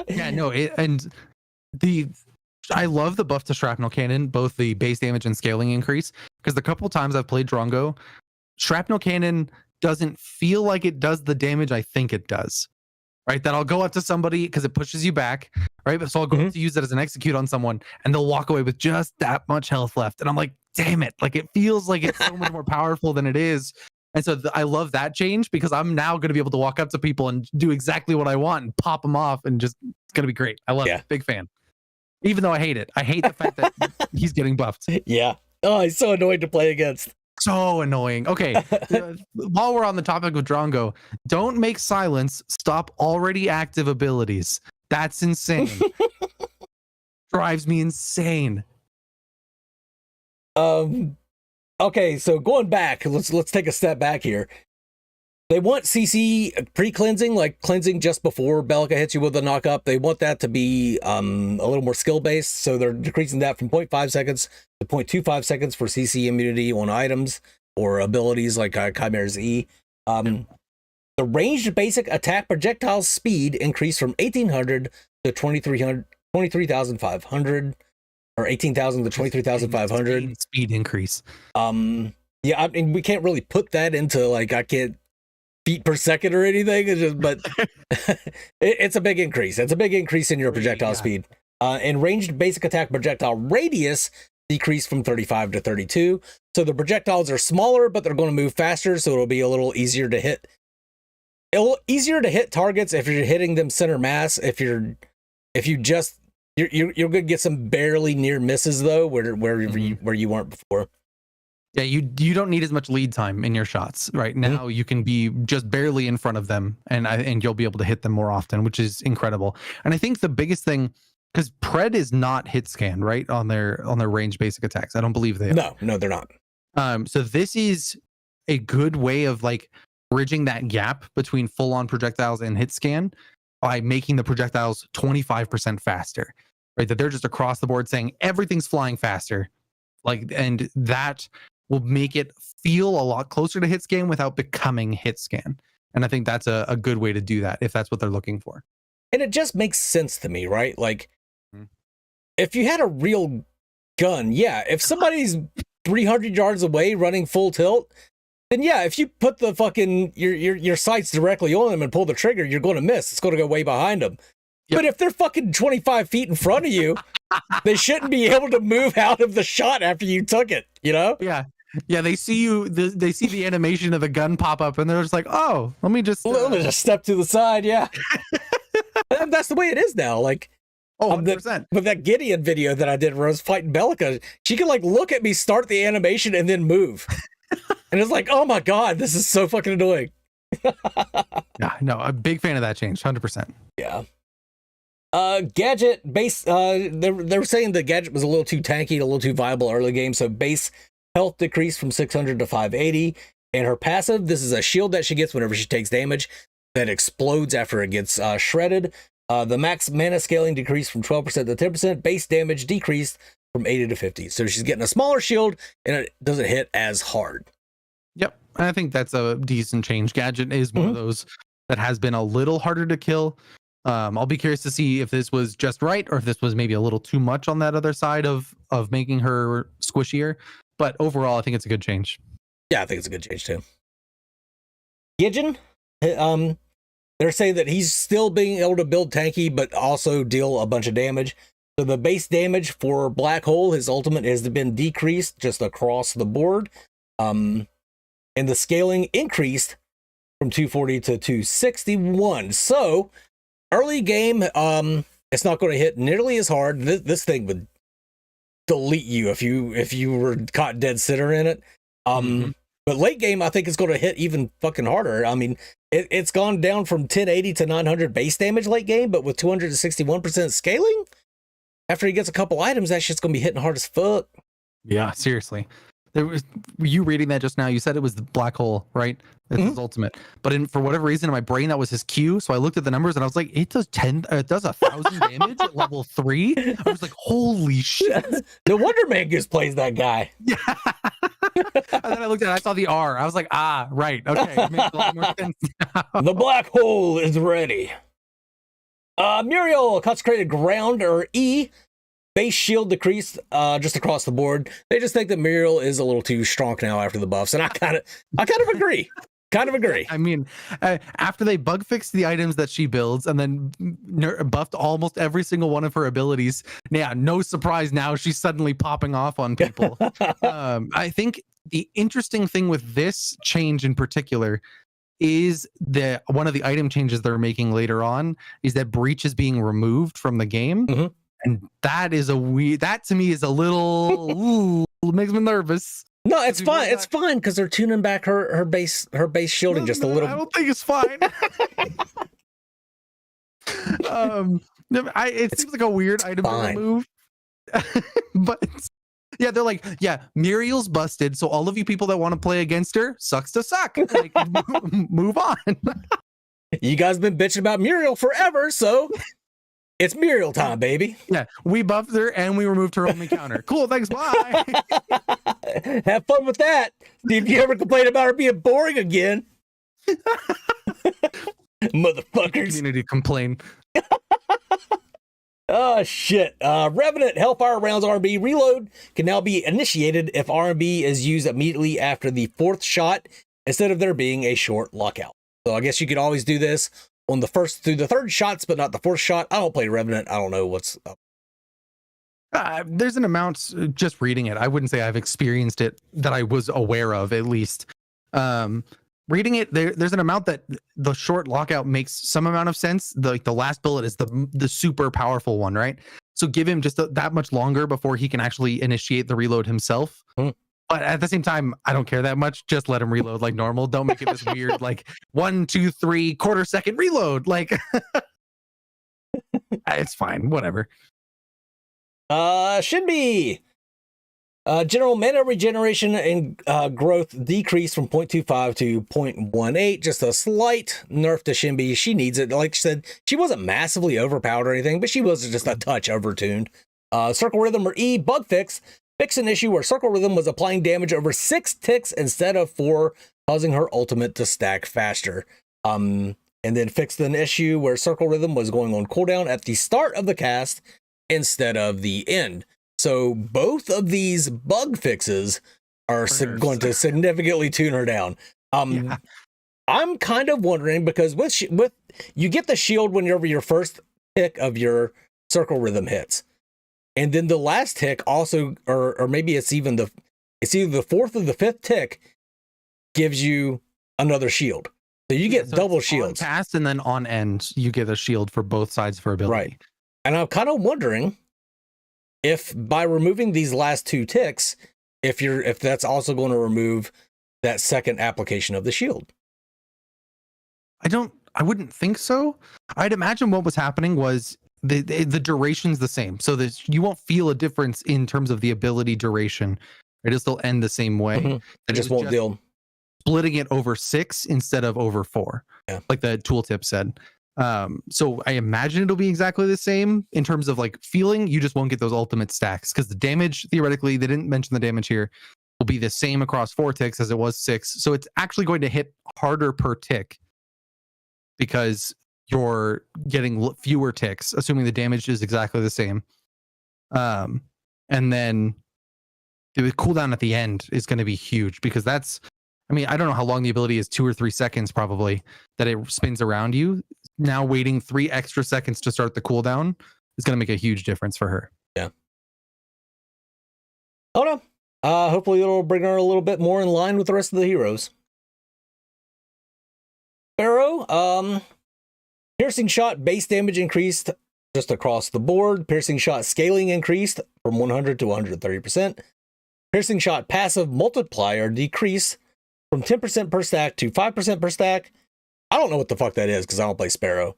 yeah, no, I love the buff to shrapnel cannon, both the base damage and scaling increase, because the couple times I've played Drongo, shrapnel cannon doesn't feel like it does the damage I think it does. Right, that I'll go up to somebody because it pushes you back, right? So I'll go up to use it as an execute on someone, and they'll walk away with just that much health left, and I'm like, damn it! Like it feels like it's so much more powerful than it is, and so I love that change because I'm now going to be able to walk up to people and do exactly what I want and pop them off, and just it's going to be great. I love it, big fan. Even though I hate it, I hate the fact that he's getting buffed.
Yeah. Oh, he's so annoying to play against.
So annoying. Okay, while we're on the topic of Drongo, don't make silence stop already active abilities. That's insane. Drives me insane.
Okay, so going back, let's take a step back here. They want CC pre-cleansing, like cleansing just before Bellica hits you with a knock-up. They want that to be a little more skill-based, so they're decreasing that from 0.5 seconds to 0.25 seconds for CC immunity on items or abilities like Chimera's E. The ranged basic attack projectile speed increased from 1,800 to 23,500, or 18,000 to 23,500.
Speed increase.
Yeah, I mean, we can't really put that into, like, I can't feet per second or anything. It's just, but it's a big increase. It's a big increase in your projectile speed. And ranged basic attack projectile radius decreased from 35 to 32. So the projectiles are smaller, but they're going to move faster, so it'll be a little easier to hit. Easier to hit targets if you're hitting them center mass. If you're going to get some barely near misses though, where you weren't before.
Yeah, you don't need as much lead time in your shots right now. You can be just barely in front of them, and you'll be able to hit them more often, which is incredible. And I think the biggest thing, because Pred is not hit scan right on their range basic attacks. I don't believe they are.
No, they're not.
So this is a good way of like bridging that gap between full on projectiles and hit scan by making the projectiles 25% faster. Right, that they're just across the board saying everything's flying faster, like, and that will make it feel a lot closer to hit scan without becoming hit scan. And I think that's a good way to do that if that's what they're looking for.
And it just makes sense to me, right? Like, if you had a real gun, yeah, if somebody's 300 yards away running full tilt, then yeah, if you put the fucking your sights directly on them and pull the trigger, you're going to miss. It's going to go way behind them. Yep. But if they're fucking 25 feet in front of you, they shouldn't be able to move out of the shot after you took it, you know?
Yeah. Yeah, they see you. They see the animation of the gun pop up, and they're just like, "Oh, let me just
step to the side." Yeah, and that's the way it is now. Like,
100%.
But that Gideon video that I did where I was fighting Bellica, she could like look at me, start the animation, and then move, and it's like, oh my god, this is so fucking annoying.
Yeah, no, I'm a big fan of that change, 100%.
Yeah. Gadget base. They were saying the gadget was a little too tanky, a little too viable early game, so base health decreased from 600 to 580, and her passive, this is a shield that she gets whenever she takes damage that explodes after it gets shredded. The max mana scaling decreased from 12% to 10%. Base damage decreased from 80 to 50. So she's getting a smaller shield, and it doesn't hit as hard.
Yep, I think that's a decent change. Gadget is one of those that has been a little harder to kill. I'll be curious to see if this was just right or if this was maybe a little too much on that other side of making her squishier. But overall, I think it's a good change.
Yeah, I think it's a good change too. Gideon, they're saying that he's still being able to build tanky, but also deal a bunch of damage. So the base damage for Black Hole, his ultimate, has been decreased just across the board. And the scaling increased from 240 to 261. So early game, it's not going to hit nearly as hard. This thing would delete you if you were caught dead center in it. But late game, I think it's going to hit even fucking harder. I mean, it's gone down from 1080 to 900 base damage late game, but with 261% scaling, after he gets a couple items, that shit's going to be hitting hard as fuck.
Yeah, seriously. there was you reading that just now. You said it was the black hole, right? It's his ultimate. But for whatever reason in my brain, that was his Q. So I looked at the numbers and I was like, it does 1,000 damage at level 3. I was like, holy shit!
No wonder Mangus plays that guy.
Yeah. And then I looked at it, I saw the R. I was like, right, okay, it makes a lot more sense now.
The black hole is ready. Muriel, consecrated ground, or E. Base shield decreased just across the board. They just think that Muriel is a little too strong now after the buffs, and I kind of agree. Kind of agree.
I mean, after they bug fixed the items that she builds and then buffed almost every single one of her abilities, yeah, no surprise now she's suddenly popping off on people. I think the interesting thing with this change in particular is that one of the item changes they're making later on is that breach is being removed from the game. And that is that to me is a little makes me nervous.
No, it's fine. It's fine because they're tuning back her base shielding just a little.
I don't think it's fine. It seems like a weird item to remove. But yeah, they're like, yeah, Muriel's busted, so all of you people that want to play against her, sucks to suck. Like, move on.
You guys been bitching about Muriel forever, so it's Muriel time, baby.
Yeah, we buffed her and we removed her only counter. Cool, thanks, bye.
Have fun with that. See if you ever complain about her being boring again. Motherfuckers.
Community complain.
Oh, shit. Revenant Hellfire Rounds R&B reload can now be initiated if R&B is used immediately after the 4th shot instead of there being a short lockout. So I guess you could always do this on the 1st through the 3rd shots, but not the 4th shot. I don't play Revenant. I don't know what's up.
There's an amount, just reading it, I wouldn't say I've experienced it that I was aware of, at least. Reading it, there's an amount that the short lockout makes some amount of sense. The last bullet is the super powerful one, right? So give him just that much longer before he can actually initiate the reload himself. But at the same time, I don't care that much. Just let him reload like normal. Don't make it this weird, like 1, 2, 3 quarter second reload. Like, it's fine, whatever.
Shinbi. General mana regeneration and growth decreased from 0.25 to 0.18. Just a slight nerf to Shinbi. She needs it. Like she said, she wasn't massively overpowered or anything, but she was just a touch overtuned. Circle Rhythm, or E, bug fix. Fix an issue where Circle Rhythm was applying damage over 6 ticks instead of 4, causing her ultimate to stack faster. And then fixed an issue where Circle Rhythm was going on cooldown at the start of the cast instead of the end. So both of these bug fixes are going to significantly tune her down. Yeah. I'm kind of wondering because with you get the shield whenever your first tick of your Circle Rhythm hits, and then the last tick also, or maybe it's either the 4th or the 5th tick gives you another shield. So you get double shields.
On cast and then on end, you get a shield for both sides for ability.
Right. And I'm kind of wondering if by removing these last 2 ticks, if that's also going to remove that second application of the shield.
I wouldn't think so. I'd imagine what was happening was the duration's the same. So that you won't feel a difference in terms of the ability duration. It'll still end the same way.
It just won't deal.
Splitting it over 6 instead of over 4.
Yeah.
Like the tooltip said. So I imagine it'll be exactly the same in terms of like feeling. You just won't get those ultimate stacks because the damage, theoretically, they didn't mention the damage here, will be the same across 4 ticks as it was 6. So it's actually going to hit harder per tick because you're getting fewer ticks, assuming the damage is exactly the same. And then the cooldown at the end is going to be huge because that's, I mean, I don't know how long the ability is, 2 or 3 seconds probably, that it spins around you. Now waiting 3 extra seconds to start the cooldown is going to make a huge difference for her.
Yeah. Oh no. Hopefully it'll bring her a little bit more in line with the rest of the heroes. Sparrow, piercing shot base damage increased just across the board. Piercing shot scaling increased from 100 to 130%. Piercing shot passive multiplier decreased from 10% per stack to 5% per stack. I don't know what the fuck that is because I don't play Sparrow.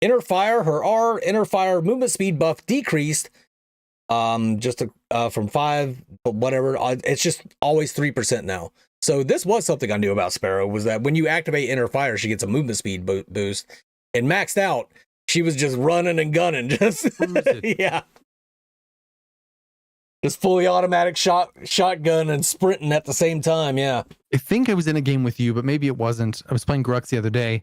Inner fire, her R, inner fire movement speed buff decreased just from 5, but whatever. It's just always 3% now. So this was something I knew about Sparrow, was that when you activate Inner Fire, she gets a movement speed boost. And maxed out, she was just running and gunning, just yeah. Just fully automatic shotgun and sprinting at the same time, yeah.
I think I was in a game with you, but maybe it wasn't. I was playing Grux the other day,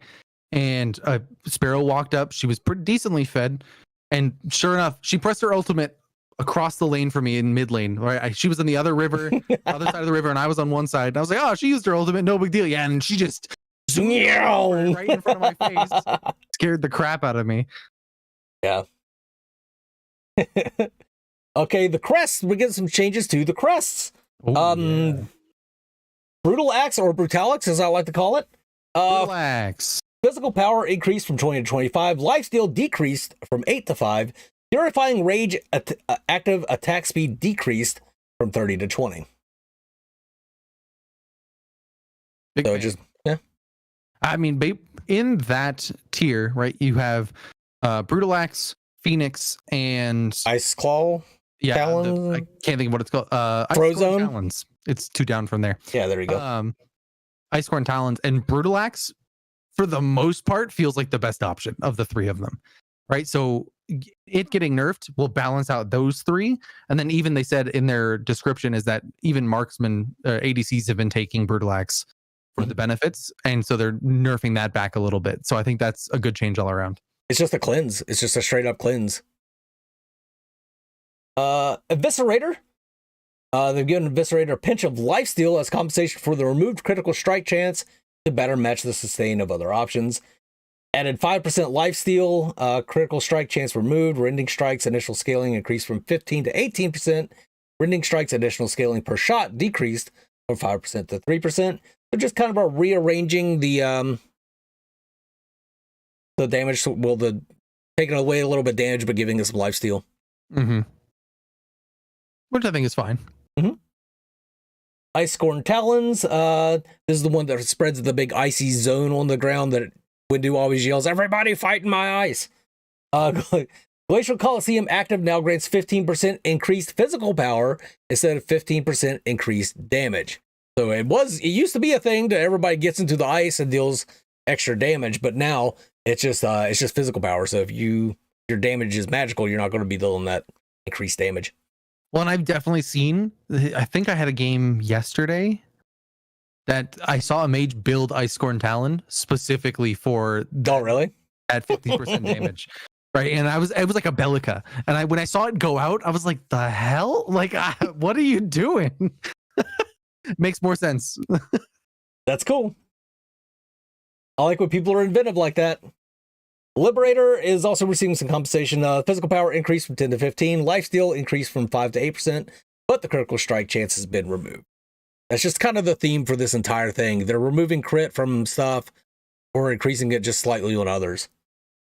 and Sparrow walked up. She was pretty decently fed, and sure enough, she pressed her ultimate across the lane for me in mid lane. Right, she was on the other river, other side of the river, and I was on one side. And I was like, "Oh, she used her ultimate, no big deal." Yeah, and she just zoomed right in front of my face, scared the crap out of me.
Yeah. Okay, the crests. We get some changes to the crests. Yeah. Brutal Axe, or Brutalix, as I like to call it.
Brutal Axe.
Physical power increased from 20 to 25. Lifesteal decreased from 8 to 5. Purifying Rage active attack speed decreased from 30 to 20.
Big
so
fan.
Just, yeah.
I mean, in that tier, right, you have Brutal Axe, Phoenix, and
Ice Claw.
Yeah,
Talons?
I can't think of what it's called.
Frozone?
Talons. It's 2 down from there.
Yeah, there you go.
Ice Core and Talons, and Brutal Axe, for the most part, feels like the best option of the 3 of them, right? So it getting nerfed will balance out those 3, and then even they said in their description is that even marksman ADCs have been taking Brutal Axe for the benefits, and so they're nerfing that back a little bit. So I think that's a good change all around.
It's just a cleanse. It's just a straight up cleanse. Eviscerator. They've given Eviscerator a pinch of lifesteal as compensation for the removed critical strike chance to better match the sustain of other options. Added 5% lifesteal, critical strike chance removed. Rending strikes initial scaling increased from 15 to 18%. Rending strikes additional scaling per shot decreased from 5% to 3%. So just kind of rearranging the damage. Well, taking away a little bit of damage, but giving us some lifesteal.
Mm-hmm. Which I think is fine.
Mm-hmm. Ice Scorn Talons. This is the one that spreads the big icy zone on the ground that Windu always yells, "Everybody fight in my ice." Glacial Coliseum active now grants 15% increased physical power instead of 15% increased damage. So it used to be a thing that everybody gets into the ice and deals extra damage, but now it's just physical power. So if your damage is magical, you're not going to be dealing that increased damage.
Well, and I've definitely seen, I think I had a game yesterday that I saw a mage build Ice Scorn Talon specifically for
really?
At 50% damage. Right. And it was like a Bellica. And when I saw it go out, I was like, the hell? Like, what are you doing? Makes more sense.
That's cool. I like when people are inventive like that. Liberator is also receiving some compensation. Physical power increased from 10 to 15. Lifesteal increased from 5 to 8%, but the critical strike chance has been removed. That's just kind of the theme for this entire thing. They're removing crit from stuff or increasing it just slightly on others.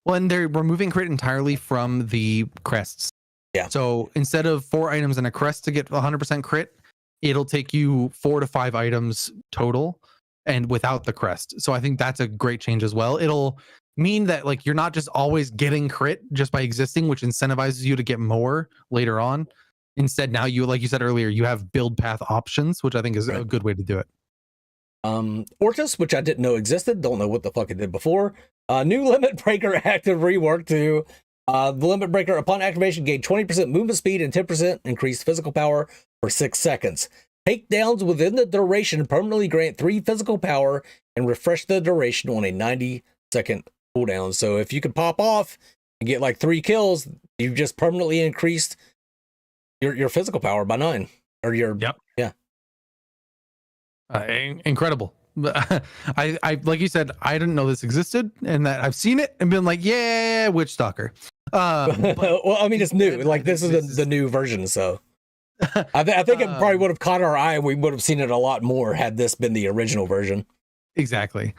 Well, and they're removing crit entirely from the crests.
Yeah.
So instead of 4 items in a crest to get 100% crit, it'll take you 4 to 5 items total and without the crest. So I think that's a great change as well. It'll mean that like you're not just always getting crit just by existing, which incentivizes you to get more later on. Instead, now you, like you said earlier, you have build path options, which I think is a good way to do it.
Ortis, which I didn't know existed, don't know what the fuck it did before. New Limit Breaker active rework to the Limit Breaker upon activation gained 20% movement speed and 10% increased physical power for 6 seconds. Takedowns within the duration permanently grant 3 physical power and refresh the duration on a 90-second cooldown. So if you could pop off and get like 3 kills, you've just permanently increased your physical power by 9. Or your yeah.
Incredible. I like you said, I didn't know this existed, and that I've seen it and been like, yeah, Witch Stalker.
Well, I mean, it's new. Like this is the new version, so I think it probably would have caught our eye. We would have seen it a lot more had this been the original version.
Exactly.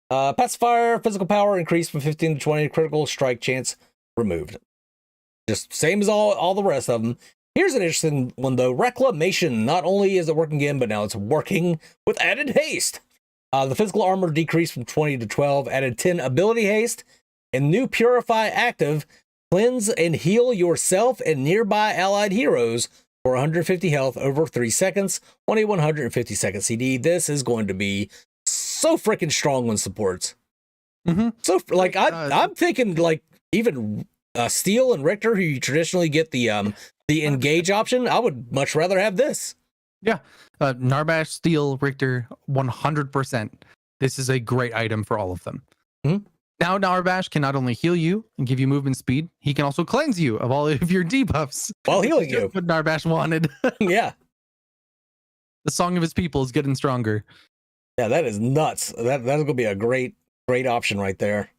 Pacifier physical power increased from 15 to 20. Critical strike chance removed. Just same as all the rest of them. Here's an interesting one though. Reclamation. Not only is it working again, but now it's working with added haste. The physical armor decreased from 20 to 12. Added 10 ability haste. And new Purify active Cleanse and heal yourself and nearby allied heroes for 150 health over 3 seconds on a 150-second CD. This is going to be so freaking strong when supports. So, like, I'm thinking, like, even Steel and Richter, who you traditionally get the engage option, I would much rather have this.
Yeah. Narbash, Steel, Richter, 100%. This is a great item for all of them. Now Narbash can not only heal you and give you movement speed, he can also cleanse you of all of your debuffs
while healing you.
What Narbash wanted.
Yeah.
The Song of His People is getting stronger.
Yeah, that is nuts. That's going to be a great option right there.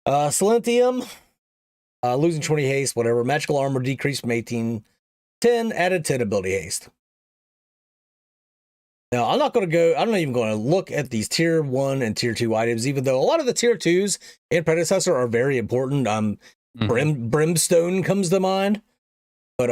Silentium, losing 20 haste, whatever. Magical armor decreased from 18, 10, added 10 ability haste. Now, I'm not even going to look at these tier 1 and tier 2 items, even though a lot of the tier 2s in Predecessor are very important. Brimstone comes to mind. But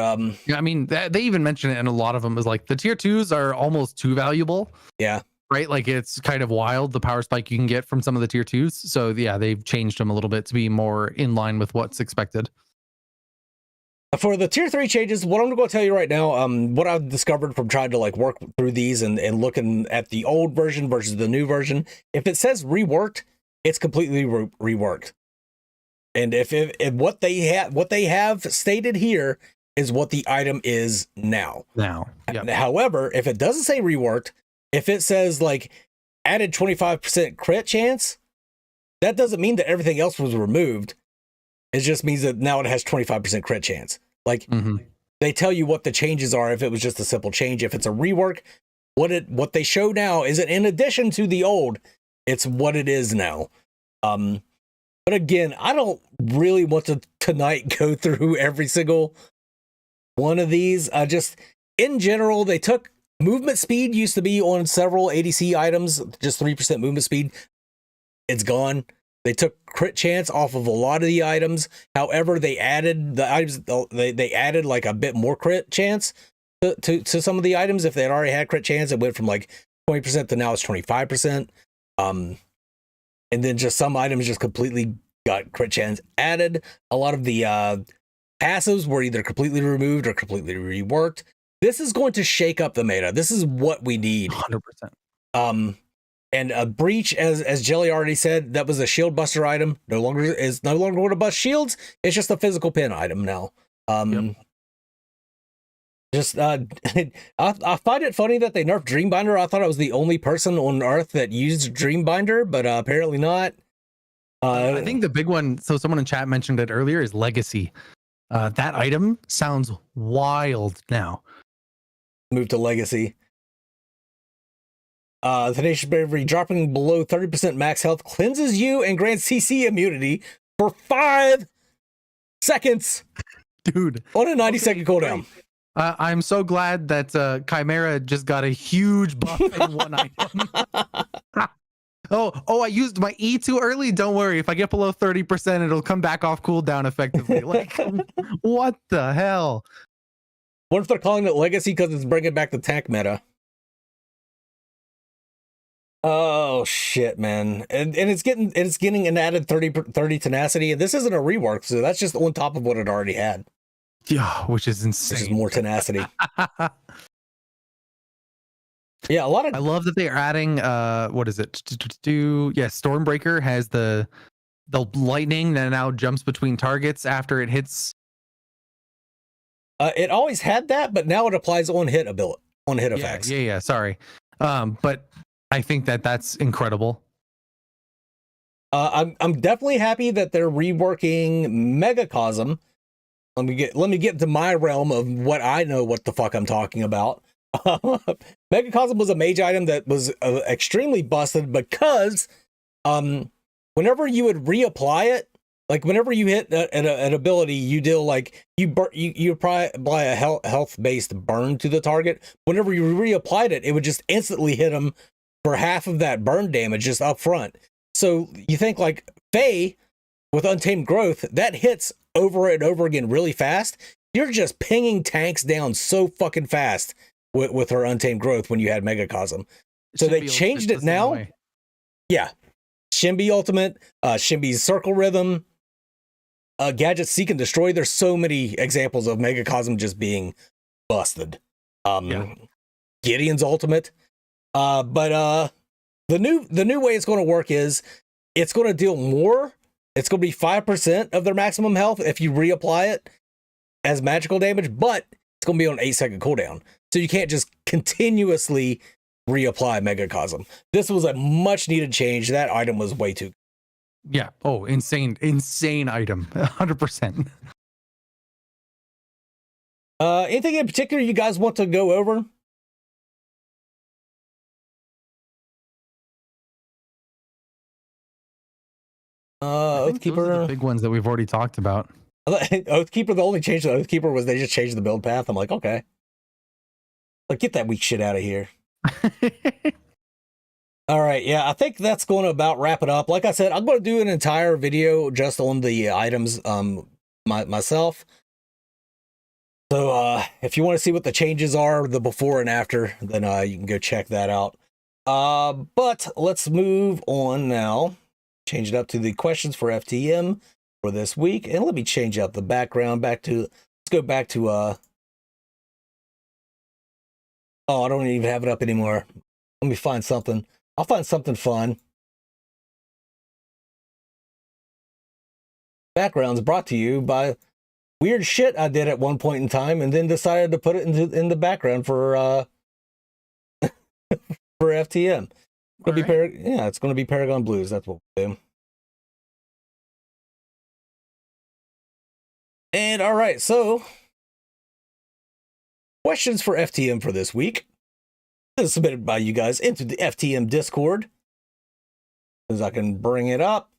yeah, I mean, they even mention it in a lot of them is like the tier 2s are almost too valuable.
Yeah.
Right? Like it's kind of wild the power spike you can get from some of the tier 2s. So yeah, they've changed them a little bit to be more in line with what's expected.
For the tier 3 changes, what I'm going to tell you right now, what I've discovered from trying to like work through these and looking at the old version versus the new version, if it says reworked, it's completely reworked. And if what they have stated here is what the item is now.
Yep.
However, if it doesn't say reworked, if it says like added 25% crit chance, that doesn't mean that everything else was removed. It just means that now it has 25% crit chance. Like they tell you what the changes are if it was just a simple change. If it's a rework, what they show now isn't in addition to the old, it's what it is now. But again, I don't really want to tonight go through every single one of these. Just in general, they took movement speed used to be on several ADC items, just 3% movement speed. It's gone. They took crit chance off of a lot of the items. However, they added the items. They added like a bit more crit chance to some of the items. If they had already had crit chance, it went from like 20% to now it's 25%. And then just some items just completely got crit chance added. A lot of the passives were either completely removed or completely reworked. This is going to shake up the meta. This is what we need.
100%.
And a breach, as Jelly already said, that was a shield buster item. No longer going to bust shields. It's just a physical pin item now. Just I find it funny that they nerfed Dreambinder. I thought I was the only person on Earth that used Dreambinder, but apparently not.
I think the big one. So someone in chat mentioned it earlier is Legacy. That item sounds wild now.
Move to Legacy. Tenacious Bravery, dropping below 30% max health, cleanses you and grants CC immunity for 5 seconds.
Dude.
On a 90-second cooldown.
I'm so glad that Chimera just got a huge buff in one item. Oh, I used my E too early? Don't worry. If I get below 30%, it'll come back off cooldown effectively. Like, what the hell?
What if they're calling it Legacy because it's bringing back the tank meta? Oh shit, man. And it's getting an added 30 tenacity, and this isn't a rework, so that's just on top of what it already had.
Yeah, which is insane.
Which is more tenacity. Yeah, a lot of
I love that they are adding what is it? Yeah, Stormbreaker has the lightning that now jumps between targets after it hits.
It always had that, but now it applies on hit effects.
Yeah, sorry. But I think that's incredible.
I'm definitely happy that they're reworking Megacosm. Let me get to my realm of what I know what the fuck I'm talking about. Megacosm was a mage item that was extremely busted because whenever you would reapply it, like whenever you hit an ability, you deal like you apply a health based burn to the target. Whenever you reapplied it, it would just instantly hit them for half of that burn damage just up front. So you think like Faye with Untamed Growth, that hits over and over again really fast. You're just pinging tanks down so fucking fast with her Untamed Growth when you had Megacosm. So they changed it now. Yeah. Shimby Ultimate, Shimby's Circle Rhythm. gadgets seek and destroy. There's so many examples of Megacosm just being busted. Gideon's ultimate. But the new way it's going to work is it's going to deal more. It's going to be 5% of their maximum health if you reapply it as magical damage, but it's going to be on 8-second cooldown. So you can't just continuously reapply Megacosm. This was a much needed change. That item was way too.
Yeah. Oh, insane item. 100%.
Anything in particular you guys want to go over? Oathkeeper.
Those are the big ones that we've already talked about.
Oathkeeper, the only change to Oathkeeper was they just changed the build path. I'm like, okay. Like, get that weak shit out of here. All right, yeah, I think that's going to about wrap it up. Like I said, I'm going to do an entire video just on the items myself. So if you want to see what the changes are, the before and after, then you can go check that out. But let's move on now. Change it up to the questions for FTM for this week. And let me change out the background let's go back to, oh, I don't even have it up anymore. Let me find something. I'll find something fun. Backgrounds brought to you by weird shit I did at one point in time and then decided to put it in the background for for FTM. It's going to be Paragon Blues. That's what we'll do. And all right, so questions for FTM for this week. This is submitted by you guys into the FTM Discord. As I can bring it up.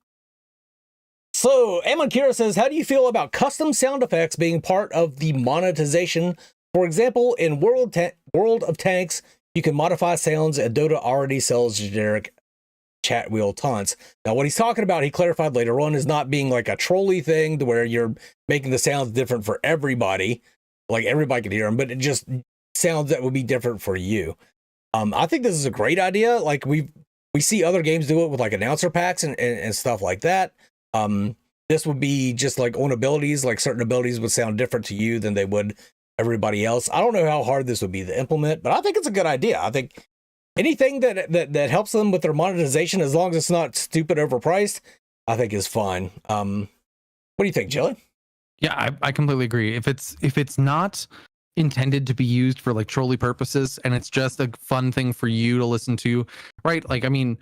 So, Amon Kira says, how do you feel about custom sound effects being part of the monetization? For example, in World of Tanks, you can modify sounds, and Dota already sells generic chat wheel taunts. Now, what he's talking about, he clarified later on, is not being like a trolly thing to where you're making the sounds different for everybody. Like, everybody can hear them, but it just sounds that would be different for you. I think this is a great idea. Like, we see other games do it with like announcer packs and stuff like that. This would be just like on abilities, like certain abilities would sound different to you than they would everybody else. I don't know how hard this would be to implement, but I think it's a good idea. I think anything that helps them with their monetization, as long as it's not stupid overpriced, I think is fine. What do you think, Jelly?
Yeah, I completely agree. If it's not intended to be used for like trolley purposes and it's just a fun thing for you to listen to, right? Like, I mean,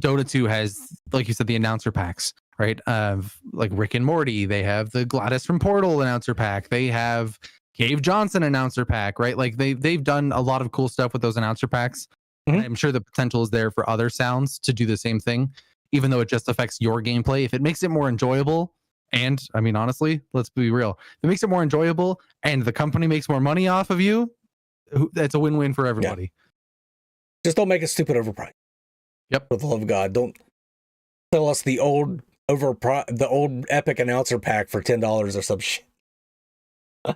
Dota 2 has, like you said, the announcer packs, right? Like Rick and Morty, they have the Gladys from Portal announcer pack. They have Cave Johnson announcer pack, right? Like they've done a lot of cool stuff with those announcer packs. Mm-hmm. And I'm sure the potential is there for other sounds to do the same thing, even though it just affects your gameplay. If it makes it more enjoyable, and I mean, honestly, let's be real, if it makes it more enjoyable and the company makes more money off of you, that's a win-win for everybody.
Yeah. Just don't make it stupid overpriced.
Yep. For
the love of God, don't sell us the old epic announcer pack for $10 or some shit.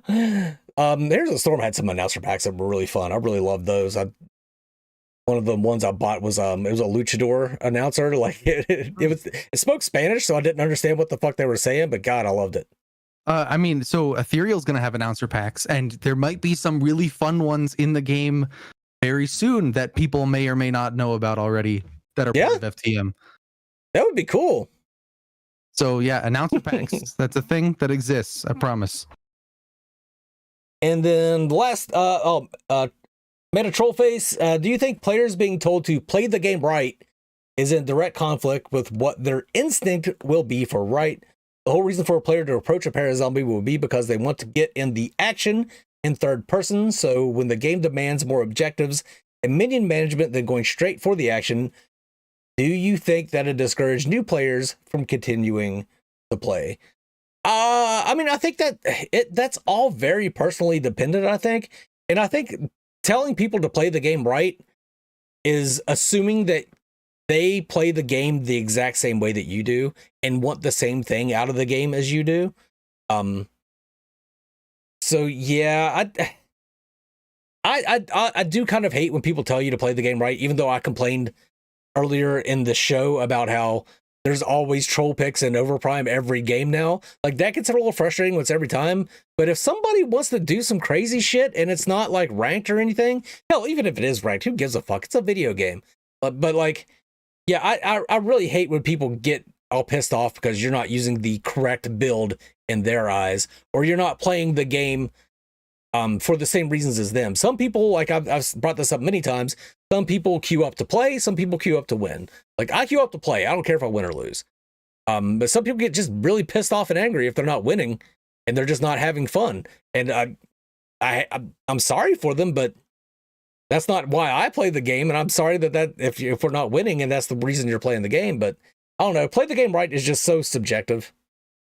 Here's a Storm had some announcer packs that were really fun. I really loved those. One of the ones I bought was it was a luchador announcer. Like it spoke Spanish, so I didn't understand what the fuck they were saying, but God, I loved it.
I mean, so Ethereal is going to have announcer packs, and there might be some really fun ones in the game very soon that people may or may not know about already that are part of FTM.
That would be cool.
So yeah, announcer packs. That's a thing that exists. I promise.
And then the last, Meta Trollface, do you think players being told to play the game right is in direct conflict with what their instinct will be for right? The whole reason for a player to approach a parazombie will be because they want to get in the action in third person. So when the game demands more objectives and minion management than going straight for the action, do you think that it discouraged new players from continuing to play? I mean, I think that that's all very personally dependent, I think. And I think telling people to play the game right is assuming that they play the game the exact same way that you do and want the same thing out of the game as you do. So yeah, I do kind of hate when people tell you to play the game right, even though I complained earlier in the show about how there's always troll picks and Overprime every game now. Like, that gets a little frustrating once every time. But if somebody wants to do some crazy shit and it's not like ranked or anything, hell, even if it is ranked, who gives a fuck? It's a video game. But like, yeah, I really hate when people get all pissed off because you're not using the correct build in their eyes, or you're not playing the game for the same reasons as them. Some people, like I've brought this up many times, some people queue up to play, some people queue up to win. Like, I queue up to play. I don't care if I win or lose. But some people get just really pissed off and angry if they're not winning and they're just not having fun. And I'm sorry for them, but that's not why I play the game. And I'm sorry that if we're not winning and that's the reason you're playing the game. But I don't know. Play the game right is just so subjective.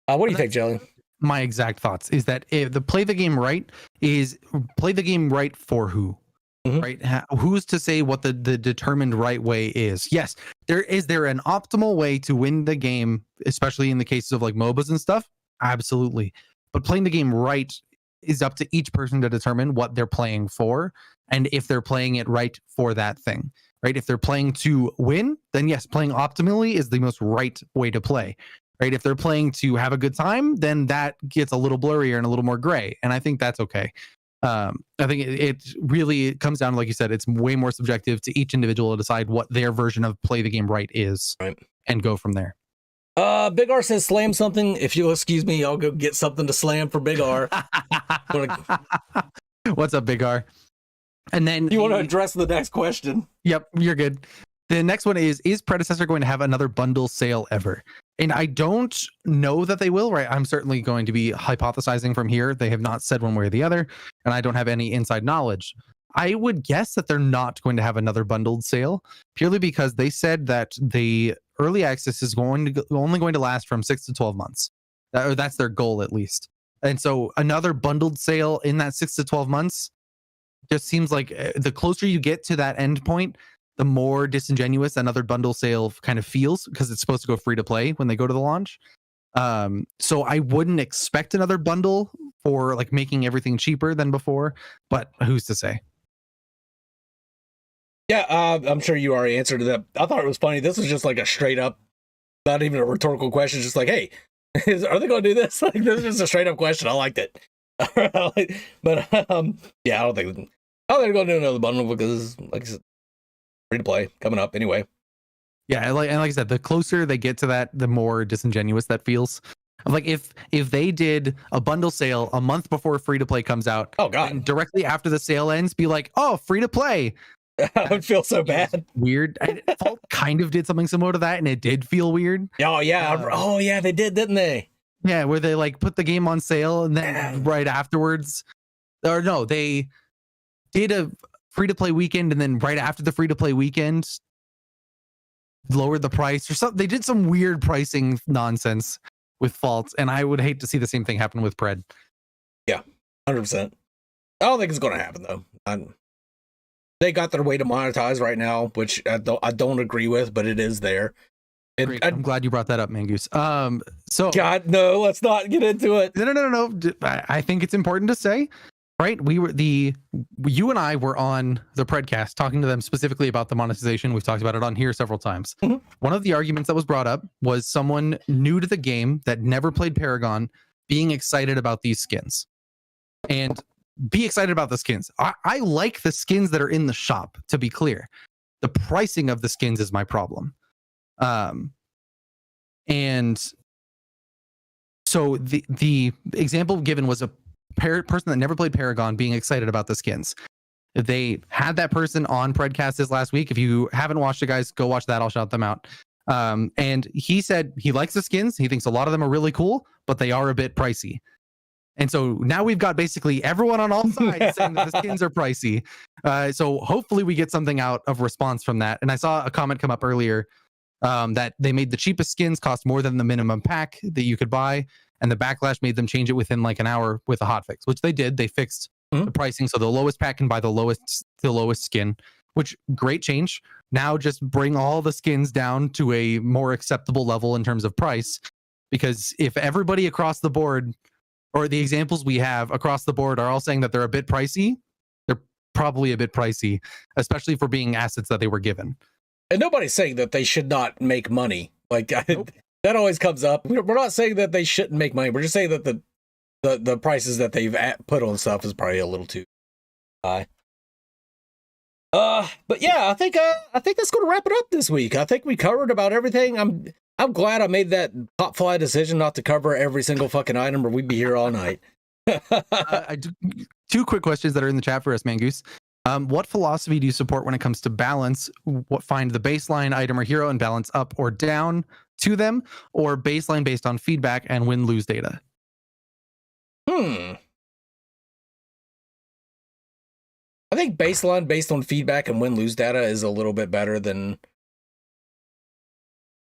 What do you think, Jelly?
My exact thoughts is that if the play the game right is play the game right for who, right? Who's to say what the determined right way is? Yes, there an optimal way to win the game, especially in the cases of like MOBAs and stuff. Absolutely. But playing the game right is up to each person to determine what they're playing for and if they're playing it right for that thing, right? If they're playing to win, then yes, playing optimally is the most right way to play. Right. If they're playing to have a good time, then that gets a little blurrier and a little more gray. And I think that's okay. I think it really comes down to, like you said, it's way more subjective to each individual to decide what their version of play the game right is, right, and go from there.
Big R says slam something. If you'll excuse me, I'll go get something to slam for Big R.
What's up, Big R? And then
you want to address the next question?
Yep, you're good. The next one is Predecessor going to have another bundle sale ever? And I don't know that they will, right? I'm certainly going to be hypothesizing from here. They have not said one way or the other, and I don't have any inside knowledge. I would guess that they're not going to have another bundled sale, purely because they said that the early access is only going to last from 6 to 12 months. That's their goal, at least. And so another bundled sale in that 6 to 12 months just seems like the closer you get to that end point, the more disingenuous another bundle sale kind of feels, because it's supposed to go free to play when they go to the launch. So I wouldn't expect another bundle for like making everything cheaper than before, but who's to say?
Yeah, I'm sure you already answered that. I thought it was funny. This was just like a straight up, not even a rhetorical question. Just like, hey, are they going to do this? Like, this is just a straight up question. I liked it. But yeah, I don't think they're going to do another bundle because, like I said, free to play coming up anyway.
Yeah, like I said, the closer they get to that, the more disingenuous that feels. Like if they did a bundle sale a month before free to play comes out,
oh god,
and directly after the sale ends, be like, oh, free to play.
I would feel so bad.
Weird. Fault kind of did something similar to that, and it did feel weird.
Oh yeah, they did, didn't they?
Yeah, where they like put the game on sale and then right afterwards, or no, they did a free to play weekend and then right after the free to play weekend lowered the price or something. They did some weird pricing nonsense with faults, and I would hate to see the same thing happen with Pred.
Yeah, 100%. I don't think it's going to happen though. They got their way to monetize right now, which I don't agree with, but it is there.
I'm glad you brought that up, Mangoose. So
God, no, let's not get into it.
No. I think it's important to say, right? You and I were on the Predcast talking to them specifically about the monetization. We've talked about it on here several times. Mm-hmm. One of the arguments that was brought up was someone new to the game that never played Paragon being excited about these skins. And be excited about the skins. I like the skins that are in the shop, to be clear. The pricing of the skins is my problem. And so the example given was a person that never played Paragon being excited about the skins. They had that person on Predcast this last week. If you haven't watched it, guys, go watch that. I'll shout them out. And he said he likes the skins. He thinks a lot of them are really cool, but they are a bit pricey. And so now we've got basically everyone on all sides saying that the skins are pricey. So hopefully we get something out of response from that. And I saw a comment come up earlier that they made the cheapest skins cost more than the minimum pack that you could buy. And the backlash made them change it within like an hour with a hotfix, which they did. They fixed the pricing. So the lowest pack can buy the lowest skin, which great change. Now just bring all the skins down to a more acceptable level in terms of price. Because if everybody across the board, or the examples we have across the board, are all saying that they're a bit pricey, they're probably a bit pricey, especially for being assets that they were given.
And nobody's saying that they should not make money Like
Nope.
that always comes up. We're not saying that they shouldn't make money. We're just saying that the prices that they've put on stuff is probably a little too high. But yeah, I think that's going to wrap it up this week. I think we covered about everything. I'm glad I made that top fly decision not to cover every single fucking item, or we'd be here all night.
Two quick questions that are in the chat for us, Mangoose. What philosophy do you support when it comes to balance? What find the baseline item or hero and balance up or down to them, or baseline based on feedback and win-lose data?
I think baseline based on feedback and win-lose data is a little bit better than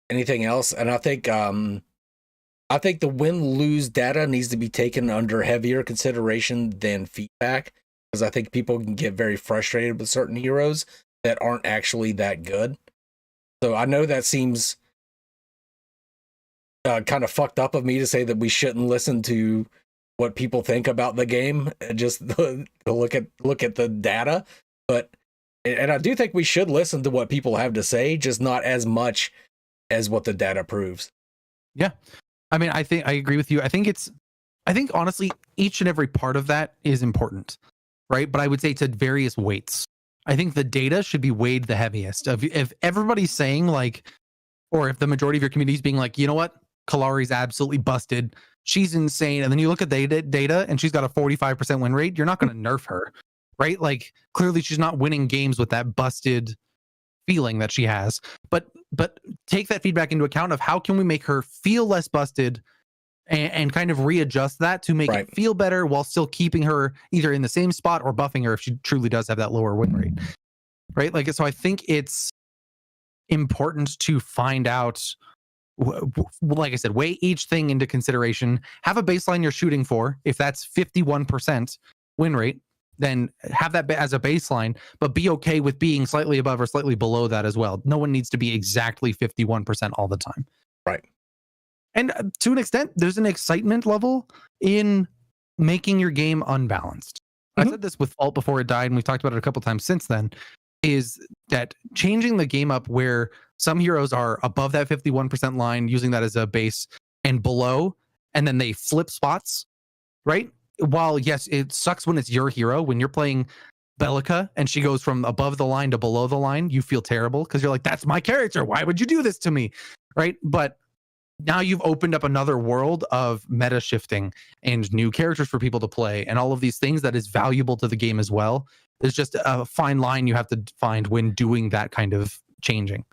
anything else. And I think the win-lose data needs to be taken under heavier consideration than feedback, because I think people can get very frustrated with certain heroes that aren't actually that good. So I know that seems kind of fucked up of me to say that we shouldn't listen to what people think about the game, just look at the data. But and I do think we should listen to what people have to say, just not as much as what the data proves.
Yeah. I mean, I think I agree with you. I think honestly, each and every part of that is important, right? But I would say to various weights. I think the data should be weighed the heaviest. If everybody's saying like, or if the majority of your community is being like, you know what, Kalari's absolutely busted, she's insane, and then you look at the data and she's got a 45% win rate, you're not going to nerf her, right? Like clearly she's not winning games with that busted feeling that she has. But take that feedback into account of how can we make her feel less busted and kind of readjust that to make it feel better while still keeping her either in the same spot or buffing her if she truly does have that lower win rate, right? Like, so I think it's important to find out, like I said, weigh each thing into consideration, have a baseline you're shooting for. If that's 51% win rate, then have that as a baseline, but be okay with being slightly above or slightly below that as well. No one needs to be exactly 51% all the time.
Right.
And to an extent, there's an excitement level in making your game unbalanced. I said this with Fault before it died, and we've talked about it a couple times since then, is that changing the game up where some heroes are above that 51% line, using that as a base, and below, and then they flip spots, right? While, yes, it sucks when it's your hero. When you're playing Bellica and she goes from above the line to below the line, you feel terrible because you're like, that's my character. Why would you do this to me? Right? But now you've opened up another world of meta shifting and new characters for people to play and all of these things that is valuable to the game as well. There's just a fine line you have to find when doing that kind of changing.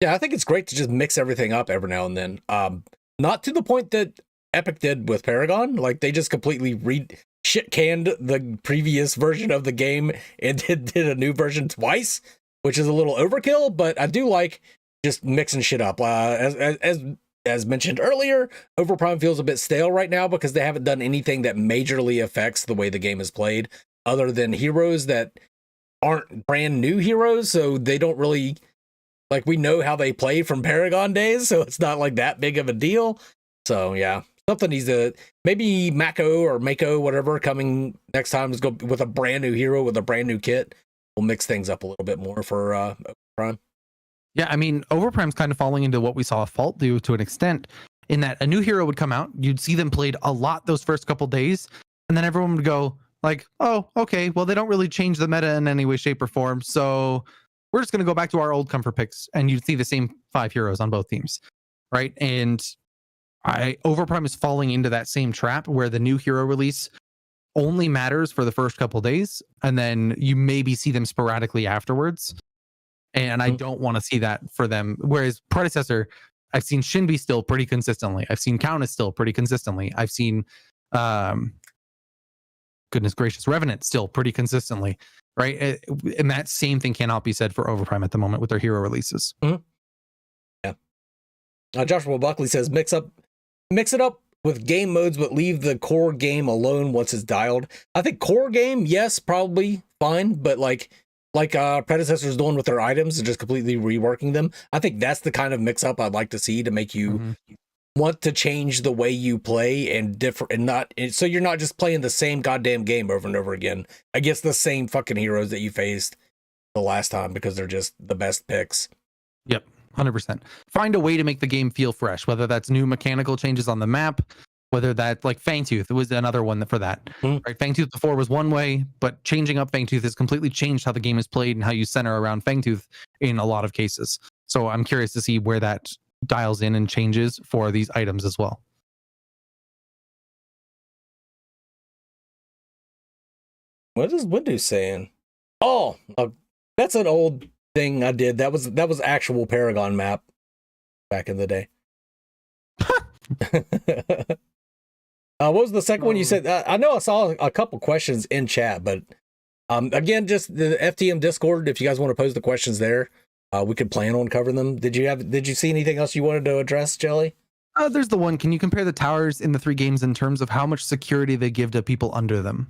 Yeah, I think it's great to just mix everything up every now and then. Not to the point that Epic did with Paragon. Like, they just completely shit-canned the previous version of the game and did a new version twice, which is a little overkill, but I do like just mixing shit up. As mentioned earlier, Overprime feels a bit stale right now because they haven't done anything that majorly affects the way the game is played, other than heroes that aren't brand new heroes, so they don't really, like, we know how they play from Paragon days, so it's not like that big of a deal. So yeah, something needs to, maybe Mako or Mako, whatever, coming next time is go with a brand new hero with a brand new kit. We'll mix things up a little bit more for Overprime.
Yeah, I mean, Overprime's kind of falling into what we saw Fault do to an extent, in that a new hero would come out, you'd see them played a lot those first couple days, and then everyone would go like, oh, okay, well, they don't really change the meta in any way, shape, or form, so we're just going to go back to our old comfort picks, and you'd see the same 5 heroes on both teams, right? And Overprime is falling into that same trap where the new hero release only matters for the first couple days, and then you maybe see them sporadically afterwards. And I don't want to see that for them. Whereas Predecessor, I've seen Shinbi still pretty consistently. I've seen Countess still pretty consistently. I've seen, goodness gracious, Revenant still pretty consistently, right? And that same thing cannot be said for Overprime at the moment with their hero releases.
Mm-hmm. Yeah. Joshua Buckley says, mix it up with game modes, but leave the core game alone once it's dialed. I think core game, yes, probably fine, but like Predecessor's doing with their items and just completely reworking them. I think that's the kind of mix-up I'd like to see to make you want to change the way you play and different, and not so you're not just playing the same goddamn game over and over again against the same fucking heroes that you faced the last time because they're just the best picks.
Yep. 100%. Find a way to make the game feel fresh, whether that's new mechanical changes on the map, whether that's like Fangtooth was another one for that. Right, Fangtooth before was one way, but changing up Fangtooth has completely changed how the game is played and how you center around Fangtooth in a lot of cases. So I'm curious to see where that dials in and changes for these items as well.
What is Windu saying? Oh, that's an old thing I did. That was actual Paragon map back in the day. What was the second one you said? I know I saw a couple questions in chat, but again, just the FTM Discord. If you guys want to pose the questions there, we could plan on covering them. Did you see anything else you wanted to address, Jelly?
There's the one. Can you compare the towers in the 3 games in terms of how much security they give to people under them?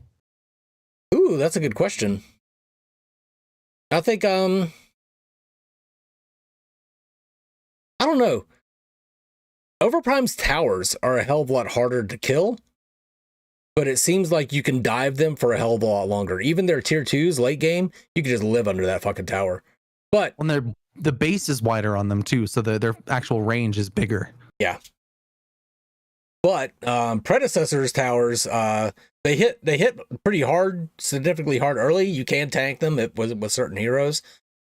Ooh, that's a good question. I think I don't know. Overprime's towers are a hell of a lot harder to kill, but it seems like you can dive them for a hell of a lot longer. Even their tier 2s late game, you can just live under that fucking tower. But
when the base is wider on them too, so their actual range is bigger.
Yeah. But Predecessor's towers, they hit pretty hard, significantly hard early. You can tank them with certain heroes,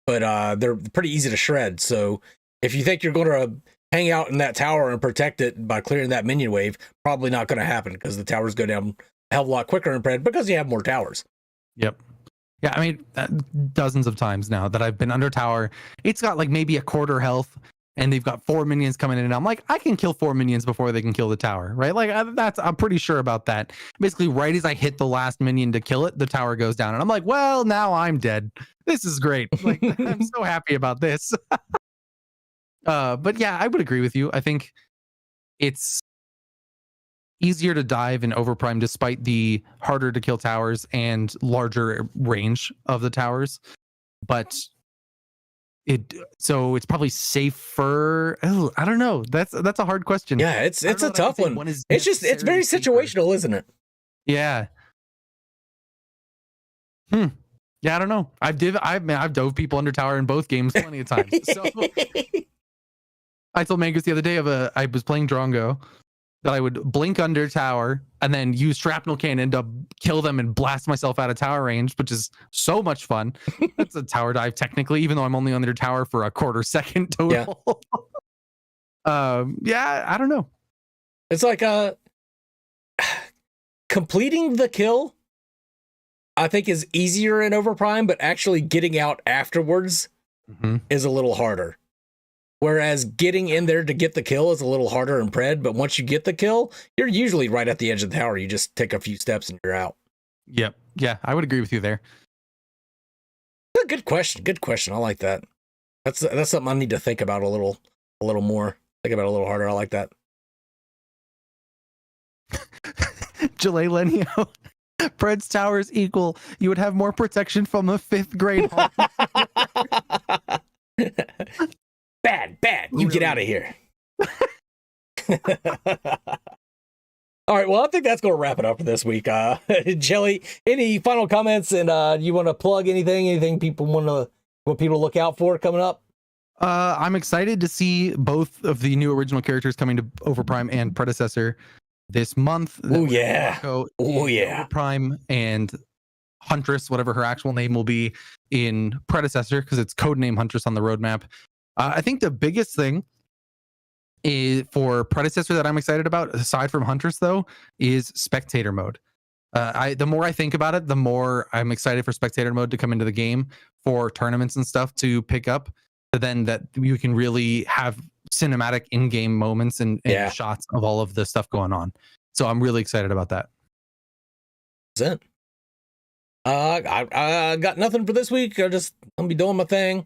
but they're pretty easy to shred. So if you think you're going to hang out in that tower and protect it by clearing that minion wave, probably not going to happen because the towers go down a hell of a lot quicker in Pred because you have more towers.
Yep. Yeah, I mean, dozens of times now that I've been under tower, it's got like maybe a quarter health, and they've got 4 minions coming in, and I'm like, I can kill 4 minions before they can kill the tower, right? Like I'm pretty sure about that. Basically, right as I hit the last minion to kill it, the tower goes down, and I'm like, well, now I'm dead. This is great. Like I'm so happy about this. But yeah, I would agree with you. I think it's easier to dive in Overprime despite the harder to kill towers and larger range of the towers. But so it's probably safer. Oh, I don't know. That's a hard question.
Yeah, it's a tough one. It's very situational, isn't it?
Yeah. Yeah, I don't know. I've dove people under tower in both games plenty of times. So I told Mangus the other day I was playing Drongo that I would blink under tower and then use shrapnel cannon to kill them and blast myself out of tower range, which is so much fun. That's a tower dive technically, even though I'm only under tower for a quarter second total. Yeah, I don't know.
It's like completing the kill, I think, is easier in Overprime, but actually getting out afterwards is a little harder. Whereas getting in there to get the kill is a little harder in Pred, but once you get the kill, you're usually right at the edge of the tower. You just take a few steps and you're out.
Yep. Yeah, I would agree with you there.
Good question. Good question. I like that. That's something I need to think about a little more. Think about it a little harder. I like that.
Jalay Lenio. Pred's towers equal. You would have more protection from a 5th grade hall.
Bad. You get out of here. All right. Well, I think that's going to wrap it up for this week. Jelly, any final comments? And you want to plug anything people want people to look out for coming up?
I'm excited to see both of the new original characters coming to Overprime and Predecessor this month.
Oh yeah.
Overprime and Huntress, whatever her actual name will be in Predecessor, because it's codename Huntress on the roadmap. I think the biggest thing is for Predecessor that I'm excited about, aside from Huntress though, is spectator mode. The more I think about it, the more I'm excited for spectator mode to come into the game for tournaments and stuff to pick up. So then that you can really have cinematic in-game moments and shots of all of the stuff going on. So I'm really excited about that.
That's it. I got nothing for this week. I'll be doing my thing.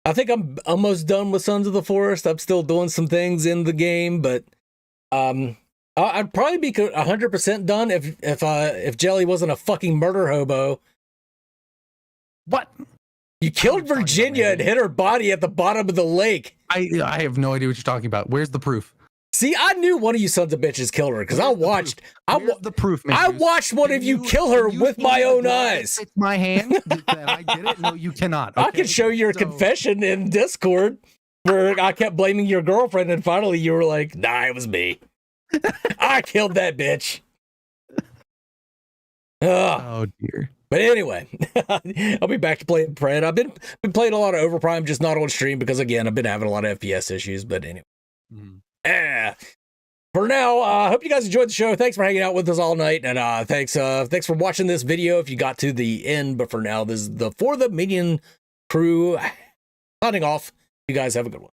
I think I'm almost done with Sons of the Forest. I'm still doing some things in the game, but I'd probably be 100% done if Jelly wasn't a fucking murder hobo.
What?
You killed Virginia and hit her body at the bottom of the lake.
I have no idea what you're talking about. Where's the proof?
See, I knew one of you sons of bitches killed her because I watched.
The proof. Man.
I watched one of you kill her with my own eyes.
It's my hand that I did it. No, you cannot. Okay?
I can show your confession in Discord. where I kept blaming your girlfriend, and finally you were like, "Nah, it was me. I killed that bitch."
Oh dear.
But anyway, I'll be back to playing Pred. I've been playing a lot of Overprime, just not on stream because again I've been having a lot of FPS issues. But anyway, for now, I hope you guys enjoyed the show. Thanks for hanging out with us all night, and thanks for watching this video if you got to the end. But for now, this is the For the Minion crew signing off. You guys have a good one.